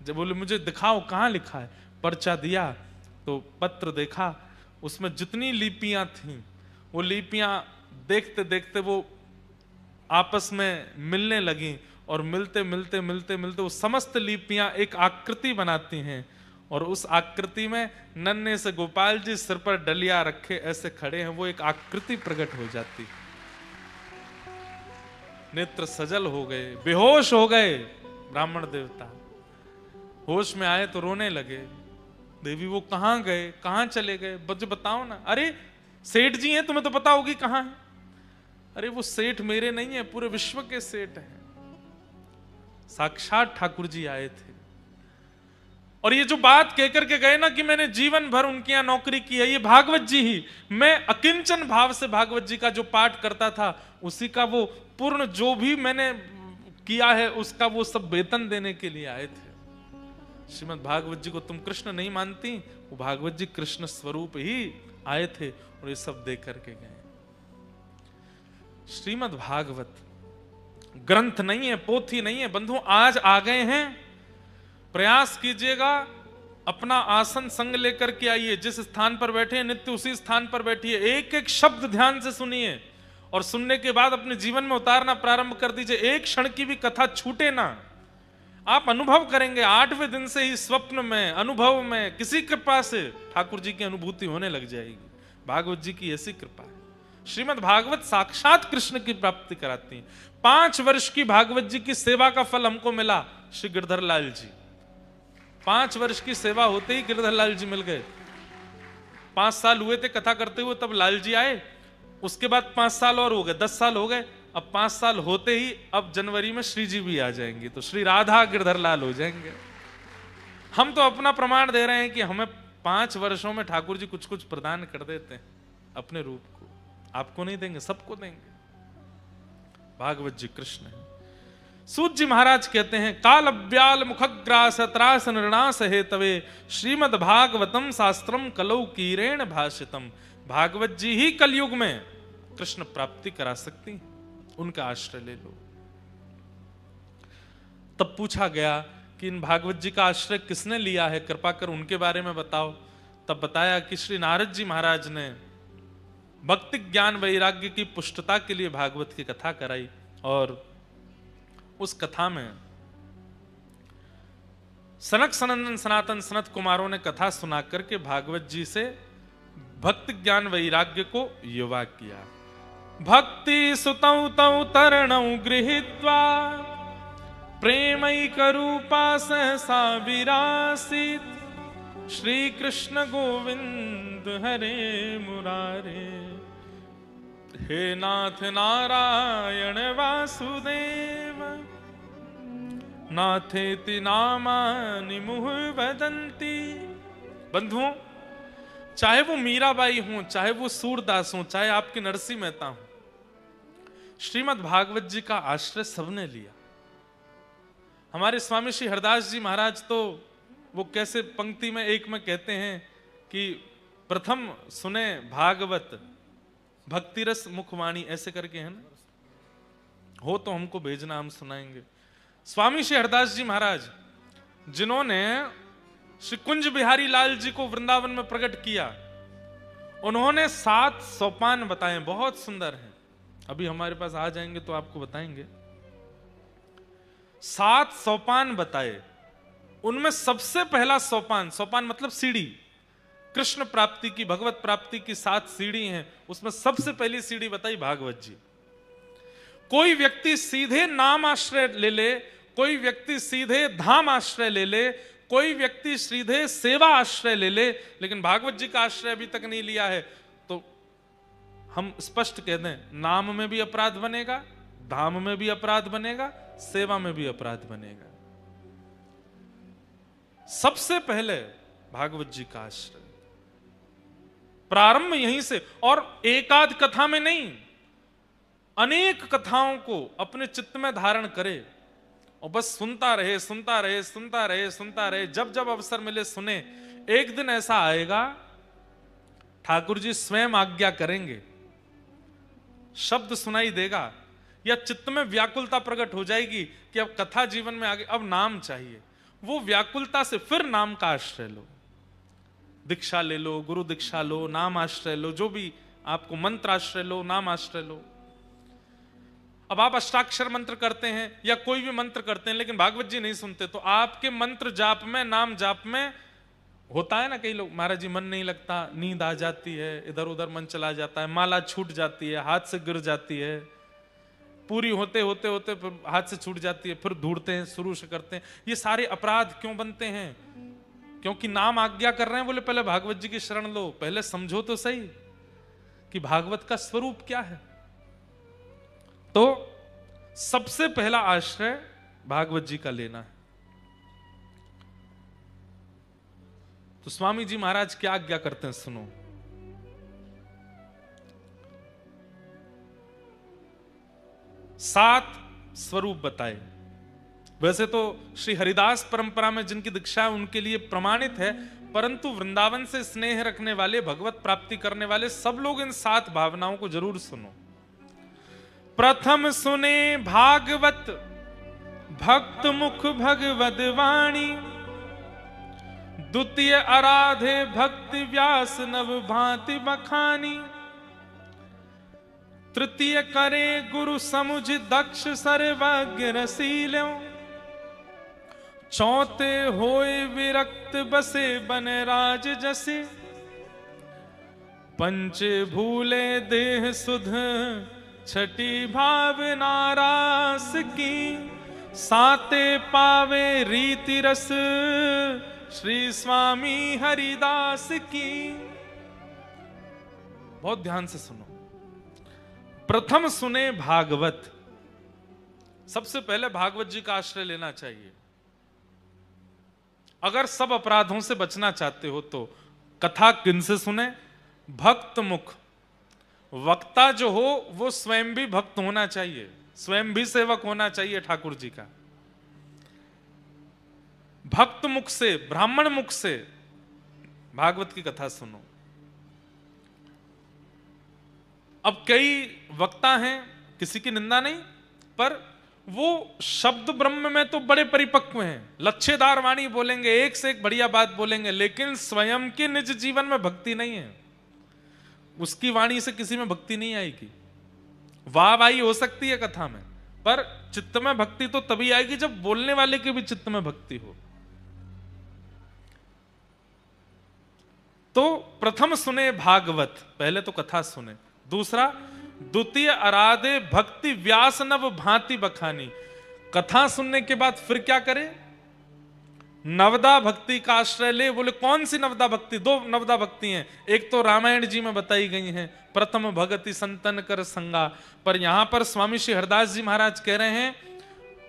जब बोले मुझे दिखाओ कहाँ लिखा है, पर्चा दिया तो पत्र देखा, उसमें जितनी लिपियां थीं वो लिपियां देखते देखते वो आपस में मिलने लगी, और मिलते मिलते मिलते मिलते वो समस्त लिपियां एक आकृति बनाती हैं, और उस आकृति में नन्हे से गोपाल जी सिर पर डलिया रखे ऐसे खड़े हैं, वो एक आकृति प्रकट हो जाती। नेत्र सजल हो गए, बेहोश हो गए ब्राह्मण देवता, होश में आए तो रोने लगे। देवी वो कहां गए, कहां चले गए, मुझे बताओ ना। अरे सेठ जी हैं, तुम्हें तो पता होगी कहां है। अरे वो सेठ मेरे नहीं है, पूरे विश्व के सेठ हैं, साक्षात ठाकुर जी आए थे। और ये जो बात कहकर के गए ना कि मैंने जीवन भर उनके यहां नौकरी की है, ये भागवत जी ही, मैं अकिंचन भाव से भागवत जी का जो पाठ करता था उसी का वो पूर्ण जो भी मैंने किया है उसका वो सब वेतन देने के लिए आए थे। श्रीमद् भागवत जी को तुम कृष्ण नहीं मानती, वो भागवत जी कृष्ण स्वरूप ही आए थे और ये सब दे करके गए। श्रीमद् भागवत ग्रंथ नहीं है, पोथी नहीं है बंधु, आज आ गए हैं। प्रयास कीजिएगा, अपना आसन संग लेकर के आइए, जिस स्थान पर बैठे हैं नित्य उसी स्थान पर बैठिए, एक एक शब्द ध्यान से सुनिए और सुनने के बाद अपने जीवन में उतारना प्रारंभ कर दीजिए। एक क्षण की भी कथा छूटे ना। आप अनुभव करेंगे 8वें दिन से ही स्वप्न में, अनुभव में, किसी कृपा से ठाकुर जी की अनुभूति होने लग जाएगी। भागवत जी की ऐसी कृपा है। श्रीमद् भागवत साक्षात कृष्ण की प्राप्ति कराती है। 5 वर्ष की भागवत जी की सेवा का फल हमको मिला। श्री गिरधर लाल जी, 5 वर्ष की सेवा होते ही गिरधर लाल जी मिल गए। 5 साल हुए थे कथा करते हुए, तब लाल जी आए। उसके बाद 5 साल और हो गए, 10 साल हो गए। अब 5 साल होते ही अब जनवरी में श्री जी भी आ जाएंगे, तो श्री राधा गिरधर लाल हो जाएंगे। हम तो अपना प्रमाण दे रहे हैं कि हमें 5 वर्षों में ठाकुर जी कुछ कुछ प्रदान कर देते हैं अपने रूप को। आपको नहीं देंगे, सबको देंगे। भागवत जी कृष्ण है। सूत जी महाराज कहते हैं, काल अव्याल मुखग्रास त्रास निर्णास हेतवे श्रीमद् भागवतम शास्त्रम कलौ कीरेण भाषितम। भागवत जी ही कलयुग में कृष्ण प्राप्ति करा सकती हैं, उनका आश्रय ले लो। तब पूछा गया कि इन भागवत जी का आश्रय किसने लिया है, कृपा कर उनके बारे में बताओ। तब बताया कि श्री नारद जी महाराज ने भक्ति ज्ञान वैराग्य की पुष्टता के लिए भागवत की कथा कराई, और उस कथा में सनक सनंदन सनातन सनत कुमारों ने कथा सुना करके भागवत जी से भक्ति ज्ञान वैराग्य को युवा किया। भक्ति सुतौ तौ तरणौ गृहीत्वा प्रेमैक रूपा सहसा विरासित श्री कृष्ण गोविंद हरे मुरारे हे नाथ नारायण वासुदेव नाथेति नामानि मुहुः वदन्ति। बंधुओं, चाहे वो मीराबाई हों, चाहे वो सूरदास हों, चाहे आपके नरसिंह मेहता हों, श्रीमद् भागवत जी का आश्रय सबने लिया। हमारे स्वामी श्री हरदास जी महाराज तो वो कैसे पंक्ति में एक में कहते हैं कि प्रथम सुने भागवत भक्ति रस मुखवाणी, ऐसे करके है ना। हो तो हमको भेजना, हम सुनाएंगे। स्वामी श्री हरदास जी महाराज जिन्होंने श्री कुंज बिहारी लाल जी को वृंदावन में प्रकट किया, उन्होंने 7 सोपान बताए, बहुत सुंदर हैं। अभी हमारे पास आ जाएंगे तो आपको बताएंगे। 7 सोपान बताए। उनमें सबसे पहला सोपान, सोपान मतलब सीढ़ी, कृष्ण प्राप्ति की, भगवत प्राप्ति की 7 सीढ़ी हैं, उसमें सबसे पहली सीढ़ी बताई भागवत जी। कोई व्यक्ति सीधे नाम आश्रय ले ले, कोई व्यक्ति सीधे धाम आश्रय ले ले, कोई व्यक्ति सीधे सेवा आश्रय ले ले, लेकिन भागवत जी का आश्रय अभी तक नहीं लिया है, तो हम स्पष्ट कह दें, नाम में भी अपराध बनेगा, धाम में भी अपराध बनेगा, सेवा में भी अपराध बनेगा। सबसे पहले भागवत जी का आश्रय, प्रारंभ यहीं से। और एकाध कथा में नहीं, अनेक कथाओं को अपने चित्त में धारण करे और बस सुनता रहे, सुनता रहे, सुनता रहे, सुनता रहे। जब जब अवसर मिले सुने। एक दिन ऐसा आएगा, ठाकुर जी स्वयं आज्ञा करेंगे, शब्द सुनाई देगा या चित्त में व्याकुलता प्रकट हो जाएगी कि अब कथा जीवन में आगे, अब नाम चाहिए। वो व्याकुलता से फिर नाम का आश्रय लो, दीक्षा ले लो, गुरु दीक्षा लो, नाम आश्रय लो, जो भी आपको मंत्र आश्रय लो, नाम आश्रय लो। अब आप अष्टाक्षर मंत्र करते हैं या कोई भी मंत्र करते हैं, लेकिन भागवत जी नहीं सुनते, तो आपके मंत्र जाप में, नाम जाप में होता है ना, कई लोग, महाराज जी मन नहीं लगता, नींद आ जाती है, इधर उधर मन चला जाता है, माला छूट जाती है, हाथ से गिर जाती है, पूरी होते होते होते फिर हाथ से छूट जाती है, फिर ढूंढते हैं, शुरू से करते हैं। ये सारे अपराध क्यों बनते हैं? क्योंकि नाम आज्ञा कर रहे हैं, बोले पहले भागवत जी की शरण लो, पहले समझो तो सही कि भागवत का स्वरूप क्या है। तो सबसे पहला आश्रय भागवत जी का लेना है। तो स्वामी जी महाराज क्या आज्ञा करते हैं, सुनो। सात स्वरूप बताए। वैसे तो श्री हरिदास परंपरा में जिनकी दीक्षा है उनके लिए प्रमाणित है, परंतु वृंदावन से स्नेह रखने वाले, भगवत प्राप्ति करने वाले सब लोग इन सात भावनाओं को जरूर सुनो। प्रथम सुने भागवत भक्त मुख भगवद वाणी, द्वितीय आराधे भक्ति व्यास नव भांति बखानी, तृतीय करे गुरु समुझ दक्ष सर्वज्ञ रसील्यों, चौथे होए विरक्त बसे बन राज जसे, पंच भूले देह सुध छठी भावना रास की, साते पावे रीति रस श्री स्वामी हरिदास की। बहुत ध्यान से सुनो। प्रथम सुने भागवत, सबसे पहले भागवत जी का आश्रय लेना चाहिए। अगर सब अपराधों से बचना चाहते हो तो कथा किनसे सुने? भक्त मुख। वक्ता जो हो वो स्वयं भी भक्त होना चाहिए, स्वयं भी सेवक होना चाहिए ठाकुर जी का। भक्त मुख से, ब्राह्मण मुख से भागवत की कथा सुनो। अब कई वक्ता हैं, किसी की निंदा नहीं, पर वो शब्द ब्रह्म में तो बड़े परिपक्व हैं, लच्छेदार वाणी बोलेंगे, एक से एक बढ़िया बात बोलेंगे, लेकिन स्वयं के निज जीवन में भक्ति नहीं है। उसकी वाणी से किसी में भक्ति नहीं आएगी। वाहवाही हो सकती है कथा में, पर चित्त में भक्ति तो तभी आएगी जब बोलने वाले के भी चित्त में भक्ति हो। तो प्रथम सुने भागवत, पहले तो कथा सुने। दूसरा, द्वितीय आराधे भक्ति व्यास नव भांति बखानी। कथा सुनने के बाद फिर क्या करे? नवदा भक्ति का आश्रय ले। बोले कौन सी नवदा भक्ति? दो नवदा भक्ति हैं, एक तो रामायण जी में बताई गई हैं, प्रथम भगति संतन कर संगा, पर यहां पर स्वामी श्री हरदास जी महाराज कह रहे हैं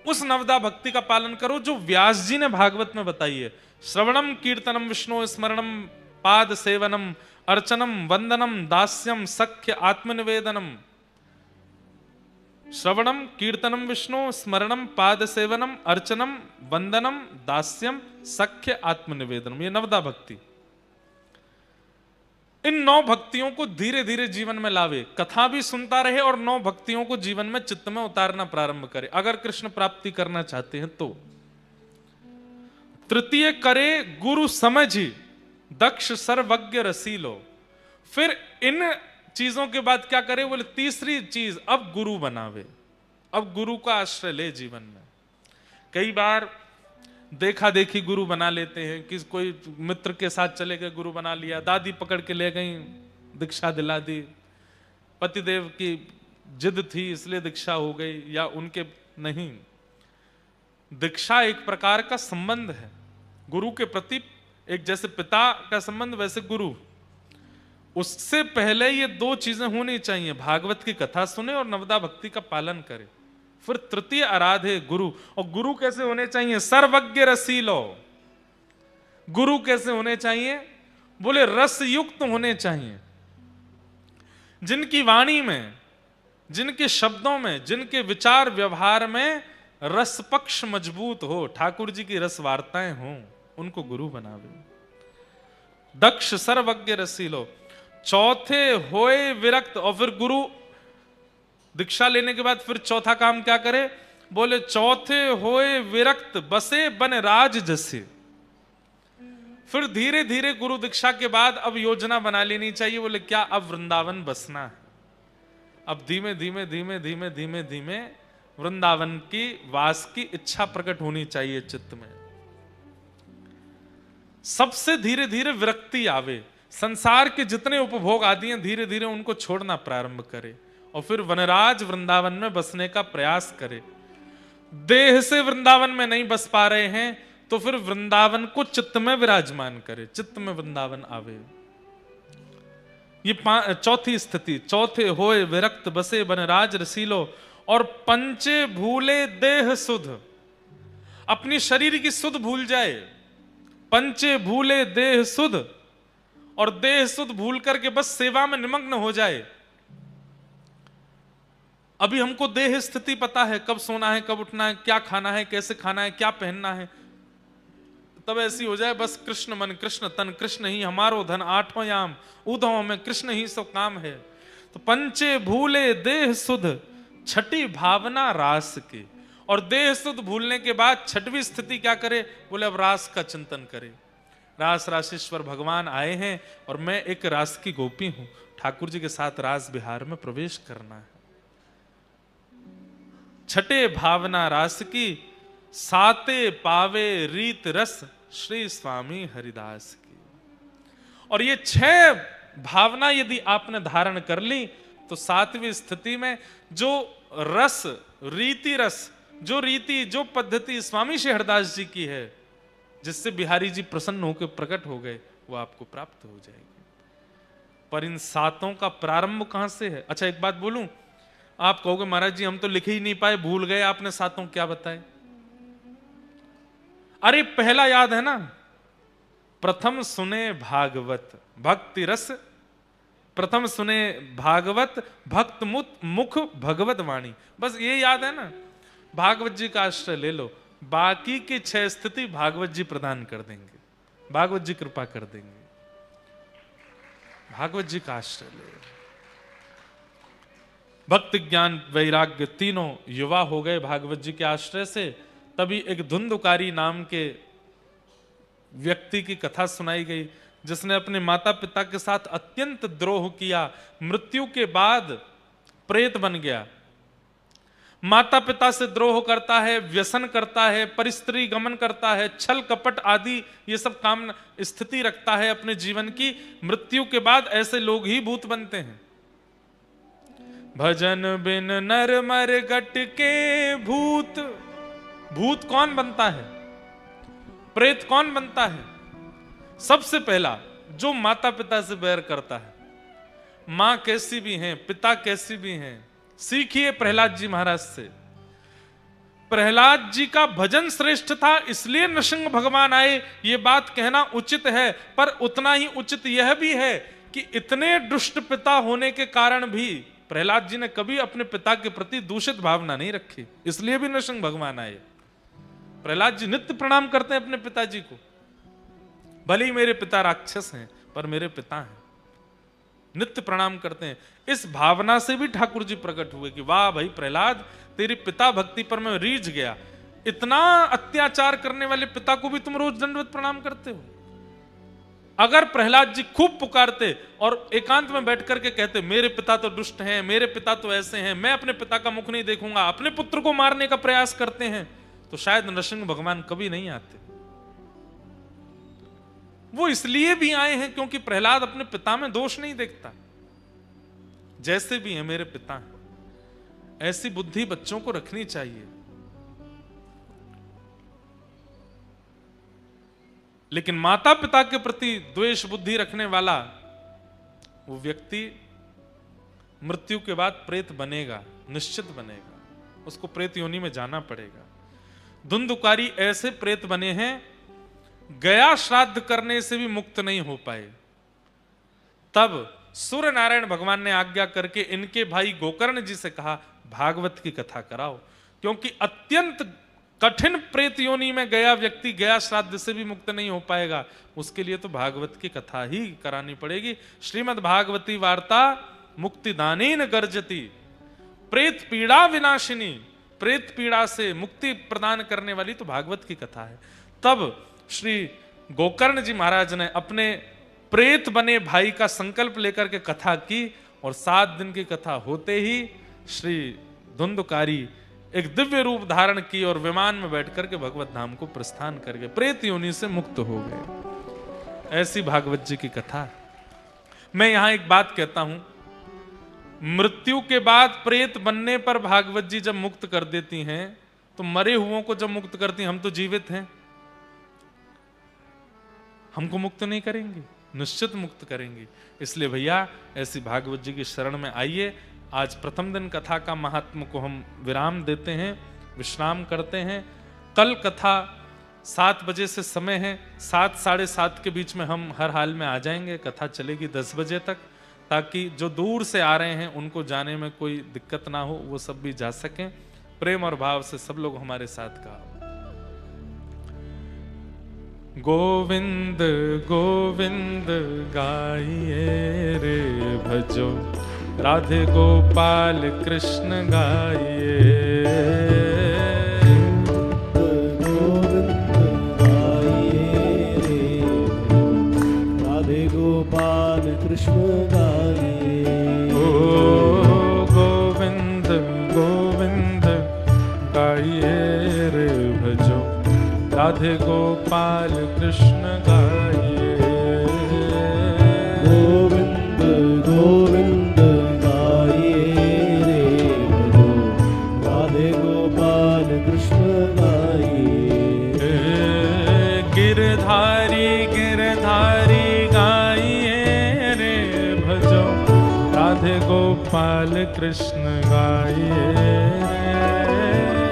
उस नवदा भक्ति का पालन करो जो व्यास जी ने भागवत में बताई है। श्रवणम कीर्तनम विष्णु स्मरणम पाद सेवनम अर्चनम वंदनम दास्यम सख्य आत्मनिवेदनम। श्रवणम कीर्तनम विष्णु स्मरणम पाद सेवनम अर्चनम वंदनम दास्यम सख्य आत्मनिवेदनम, ये नवदा भक्ति। इन 9 भक्तियों को धीरे धीरे जीवन में लावे, कथा भी सुनता रहे और 9 भक्तियों को जीवन में चित्त में उतारना प्रारंभ करे, अगर कृष्ण प्राप्ति करना चाहते हैं तो। तृतीय करे गुरु समझी दक्ष सर्वज्ञ रसीलो। फिर इन चीजों के बाद क्या करे? बोले तीसरी चीज, अब गुरु बनावे, अब गुरु का आश्रय ले जीवन में। कई बार देखा देखी गुरु बना लेते हैं, कि कोई मित्र के साथ चले गए, गुरु बना लिया, दादी पकड़ के ले गई, दीक्षा दिला दी, पतिदेव की जिद थी इसलिए दीक्षा हो गई, या उनके नहीं। दीक्षा एक प्रकार का संबंध है गुरु के प्रति, एक जैसे पिता का संबंध वैसे गुरु। उससे पहले ये 2 चीजें होनी चाहिए, भागवत की कथा सुने और नवदा भक्ति का पालन करे। फिर तृतीय आराध्य गुरु। और गुरु कैसे होने चाहिए? सर्वज्ञ रसीलो। गुरु कैसे होने चाहिए? बोले रस युक्त होने चाहिए, जिनकी वाणी में, जिनके शब्दों में, जिनके विचार व्यवहार में रस पक्ष मजबूत हो, ठाकुर जी की रस वार्ताएं हों, उनको गुरु बनावे। दक्ष सर्वज्ञ रसीलो। चौथे होए विरक्त। और फिर गुरु दीक्षा लेने के बाद फिर चौथा काम क्या करे? बोले चौथे होए विरक्त बसे बन राज जसे। फिर धीरे धीरे गुरु दीक्षा के बाद अब योजना बना लेनी चाहिए। बोले क्या? अब वृंदावन बसना है। अब धीमे धीमे धीमे धीमे धीमे धीमे वृंदावन की वास की इच्छा प्रकट होनी चाहिए चित्त में। सबसे धीरे धीरे विरक्ति आवे, संसार के जितने उपभोग आदि हैं धीरे धीरे उनको छोड़ना प्रारंभ करे, और फिर वनराज वृंदावन में बसने का प्रयास करे। देह से वृंदावन में नहीं बस पा रहे हैं तो फिर वृंदावन को चित्त में विराजमान करे, चित्त में वृंदावन आवे। ये चौथी स्थिति। चौथे होए विरक्त बसे बनराज रसीलो। और पंचे भूले देह सुध। अपनी शरीर की सुध भूल जाए। पंचे भूले देह सुध। और देह सुध भूल करके बस सेवा में निमग्न हो जाए। अभी हमको देह स्थिति पता है, कब सोना है, कब उठना है, क्या खाना है, कैसे खाना है, क्या पहनना है। तब ऐसी हो जाए बस कृष्ण मन कृष्ण तन, कृष्ण ही हमारो धन, आठों याम उधों में कृष्ण ही सब काम है। तो पंचे भूले देह सुध, छठी भावना रास की। और देह सुध भूलने के बाद छठवीं स्थिति क्या करे? बोले अब रास का चिंतन करे। रास राशेश्वर भगवान आए हैं और मैं एक रास की गोपी हूं, ठाकुर जी के साथ रास बिहार में प्रवेश करना है। छठे भावना रास की, साते पावे रीत रस श्री स्वामी हरिदास की। और ये 6 भावना यदि आपने धारण कर ली तो 7वीं स्थिति में जो रस, रीति रस, जो रीति, जो पद्धति स्वामी श्री हरिदास जी की है, जिससे बिहारी जी प्रसन्न होकर प्रकट हो गए, वो आपको प्राप्त हो जाएगी। पर इन 7 का प्रारंभ कहां से है? अच्छा एक बात बोलूं, आप कहोगे महाराज जी हम तो लिख ही नहीं पाए, भूल गए, आपने 7 क्या बताए? अरे पहला याद है ना, प्रथम सुने भागवत भक्ति रस, प्रथम सुने भागवत भक्त मुख भगवत वाणी। बस ये याद है ना, भागवत जी का आश्रय ले लो, बाकी की 6 स्थिति भागवत जी प्रदान कर देंगे, भागवत जी कृपा कर देंगे। भागवत जी का आश्रय ले। भक्ति ज्ञान वैराग्य तीनों युवा हो गए भागवत जी के आश्रय से। तभी एक धुंधुकारी नाम के व्यक्ति की कथा सुनाई गई, जिसने अपने माता पिता के साथ अत्यंत द्रोह किया, मृत्यु के बाद प्रेत बन गया। माता पिता से द्रोह करता है, व्यसन करता है, परिस्त्री गमन करता है, छल कपट आदि ये सब काम स्थिति रखता है अपने जीवन की। मृत्यु के बाद ऐसे लोग ही भूत बनते हैं। भजन बिन नर मर गट के भूत। भूत कौन बनता है? प्रेत कौन बनता है? सबसे पहला जो माता पिता से बैर करता है। मां कैसी भी हैं, पिता कैसी भी हैं, सीखिए प्रहलाद जी महाराज से। प्रहलाद जी का भजन श्रेष्ठ था, इसलिए नृसिंह भगवान आए, ये बात कहना उचित है। पर उतना ही उचित यह भी है कि इतने दुष्ट पिता होने के कारण भी प्रहलाद जी ने कभी अपने पिता के प्रति दूषित भावना नहीं रखी, इसलिए भी नृसिंह भगवान आए। प्रहलाद जी नित्य प्रणाम करते हैं अपने पिताजी को। भले ही मेरे पिता राक्षस हैं पर मेरे पिता हैं, नित्य प्रणाम करते हैं। इस भावना से भी ठाकुर जी प्रकट हुए कि वाह भाई प्रहलाद, तेरी पिता भक्ति पर मैं रीझ गया। इतना अत्याचार करने वाले पिता को भी तुम रोज दंडवत प्रणाम करते हो। अगर प्रहलाद जी खूब पुकारते और एकांत में बैठ करके कहते मेरे पिता तो दुष्ट हैं, मेरे पिता तो ऐसे हैं, मैं अपने पिता का मुख नहीं देखूंगा, अपने पुत्र को मारने का प्रयास करते हैं, तो शायद नृसिंह भगवान कभी नहीं आते। वो इसलिए भी आए हैं क्योंकि प्रहलाद अपने पिता में दोष नहीं देखता। जैसे भी है मेरे पिता हैं। ऐसी बुद्धि बच्चों को रखनी चाहिए। लेकिन माता पिता के प्रति द्वेष बुद्धि रखने वाला वो व्यक्ति मृत्यु के बाद प्रेत बनेगा, निश्चित बनेगा। उसको प्रेत योनि में जाना पड़ेगा। धुंधुकारी ऐसे प्रेत बने हैं, गया श्राद्ध करने से भी मुक्त नहीं हो पाए। तब सूर्य नारायण भगवान ने आज्ञा करके इनके भाई गोकर्ण जी से कहा, भागवत की कथा कराओ, क्योंकि अत्यंत कठिन प्रेत योनि में गया व्यक्ति गया श्राद्ध से भी मुक्त नहीं हो पाएगा, उसके लिए तो भागवत की कथा ही करानी पड़ेगी। श्रीमद् भागवती वार्ता मुक्तिदानेन गर्जती, प्रेत पीड़ा विनाशिनी, प्रेत पीड़ा से मुक्ति प्रदान करने वाली तो भागवत की कथा है। तब श्री गोकर्ण जी महाराज ने अपने प्रेत बने भाई का संकल्प लेकर के कथा की, और 7 दिन की कथा होते ही श्री धुंधुकारी एक दिव्य रूप धारण की और विमान में बैठ करके भगवत धाम को प्रस्थान कर गए, प्रेत योनि से मुक्त हो गए। ऐसी भागवत जी की कथा। मैं यहां एक बात कहता हूं, मृत्यु के बाद प्रेत बनने पर भागवत जी जब मुक्त कर देती हैं, तो मरे हुओं को जब मुक्त करती हैं, हम तो जीवित हैं, हमको मुक्त नहीं करेंगे, निश्चित मुक्त करेंगे। इसलिए भैया ऐसी भागवत जी की शरण में आइए। आज प्रथम दिन कथा का महात्म को हम विराम देते हैं, विश्राम करते हैं। कल कथा 7 बजे से समय है, 7 साढ़े 7 के बीच में हम हर हाल में आ जाएंगे। कथा चलेगी 10 बजे तक, ताकि जो दूर से आ रहे हैं उनको जाने में कोई दिक्कत ना हो, वो सब भी जा सकें। प्रेम और भाव से सब लोग हमारे साथ गाओ। गोविंद गोविंद गाइए रे भजो, राधे गोपाल कृष्ण गाइए। गोविंद गाइए रे, राधे गोपाल कृष्ण गाइए। ओ गोविंद गोविंद गाइए रे भजो, राधे गोपाल कृष्ण गाइए। गोविंद गोविंद गाइए रे भजो, राधे गोपाल कृष्ण गाइए। गिरधारी गिरधारी गाइए रे भजो, राधे गोपाल कृष्ण गाइए।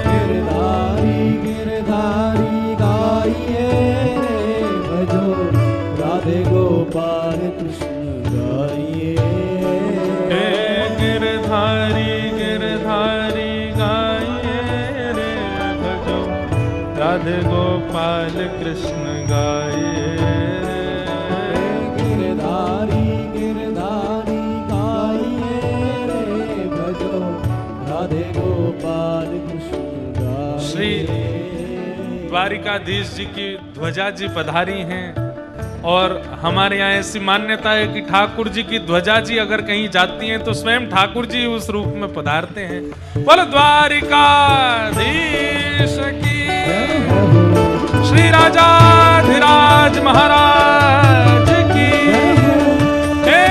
गिरधारी गिरधारी गाइए रे भजो, राधे गोपाल कृष्ण गाइए। गिरधारी गिरधारी गाइए रे भजो, राधे गोपाल कृष्ण गाइए। गिरधारी गिरधारी गाइए रे भजो, राधे गोपाल कृष्ण गाइए। श्री द्वारिकाधीश जी की ध्वजा जी पधारी हैं, और हमारे यहाँ ऐसी मान्यता है कि ठाकुर जी की ध्वजा जी अगर कहीं जाती हैं तो स्वयं ठाकुर जी उस रूप में पधारते हैं। बोलो द्वारिकाधीश की, श्री राजाधिराज महाराज की। हे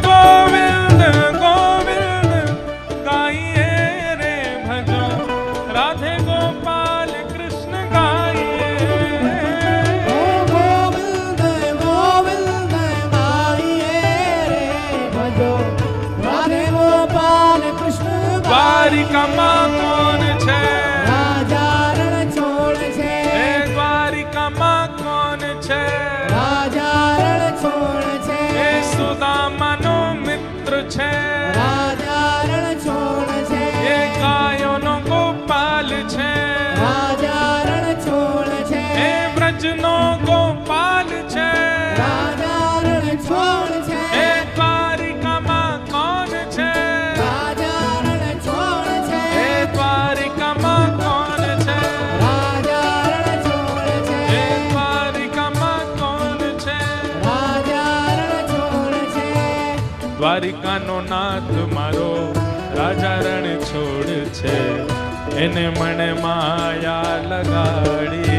गोविंद गोविंद गाइए रे भजो, राधे गोपाल कृष्ण गाइए। गोविंद गोविंद गाइए रे भजो, राधे गोपाल कृष्ण। द्वारिका माँ कौन छे, राजा रण छोड़ छे। द्वारिका माँ कौन छे, राजा रण छोड़ छे। सुदामा नो मित्र छे, राजा रण छोड़ छे। गायों नो गोपाल छे, राजा रण छोड़ छे। ब्रज नो गोपाल छे, राजा रण छोड़ छे। द्वारिका माँ कौन छे, राजा रण छोड़ छे। द्वारिका माँ कौन छे, राजा रण छोड़ छे। द्वारिका माँ कौन छे, राजा रण छोड़ छे। द्वारिका नो नाथ मारो राजा रण छोड़ छे, એને મને માયા લગાડી।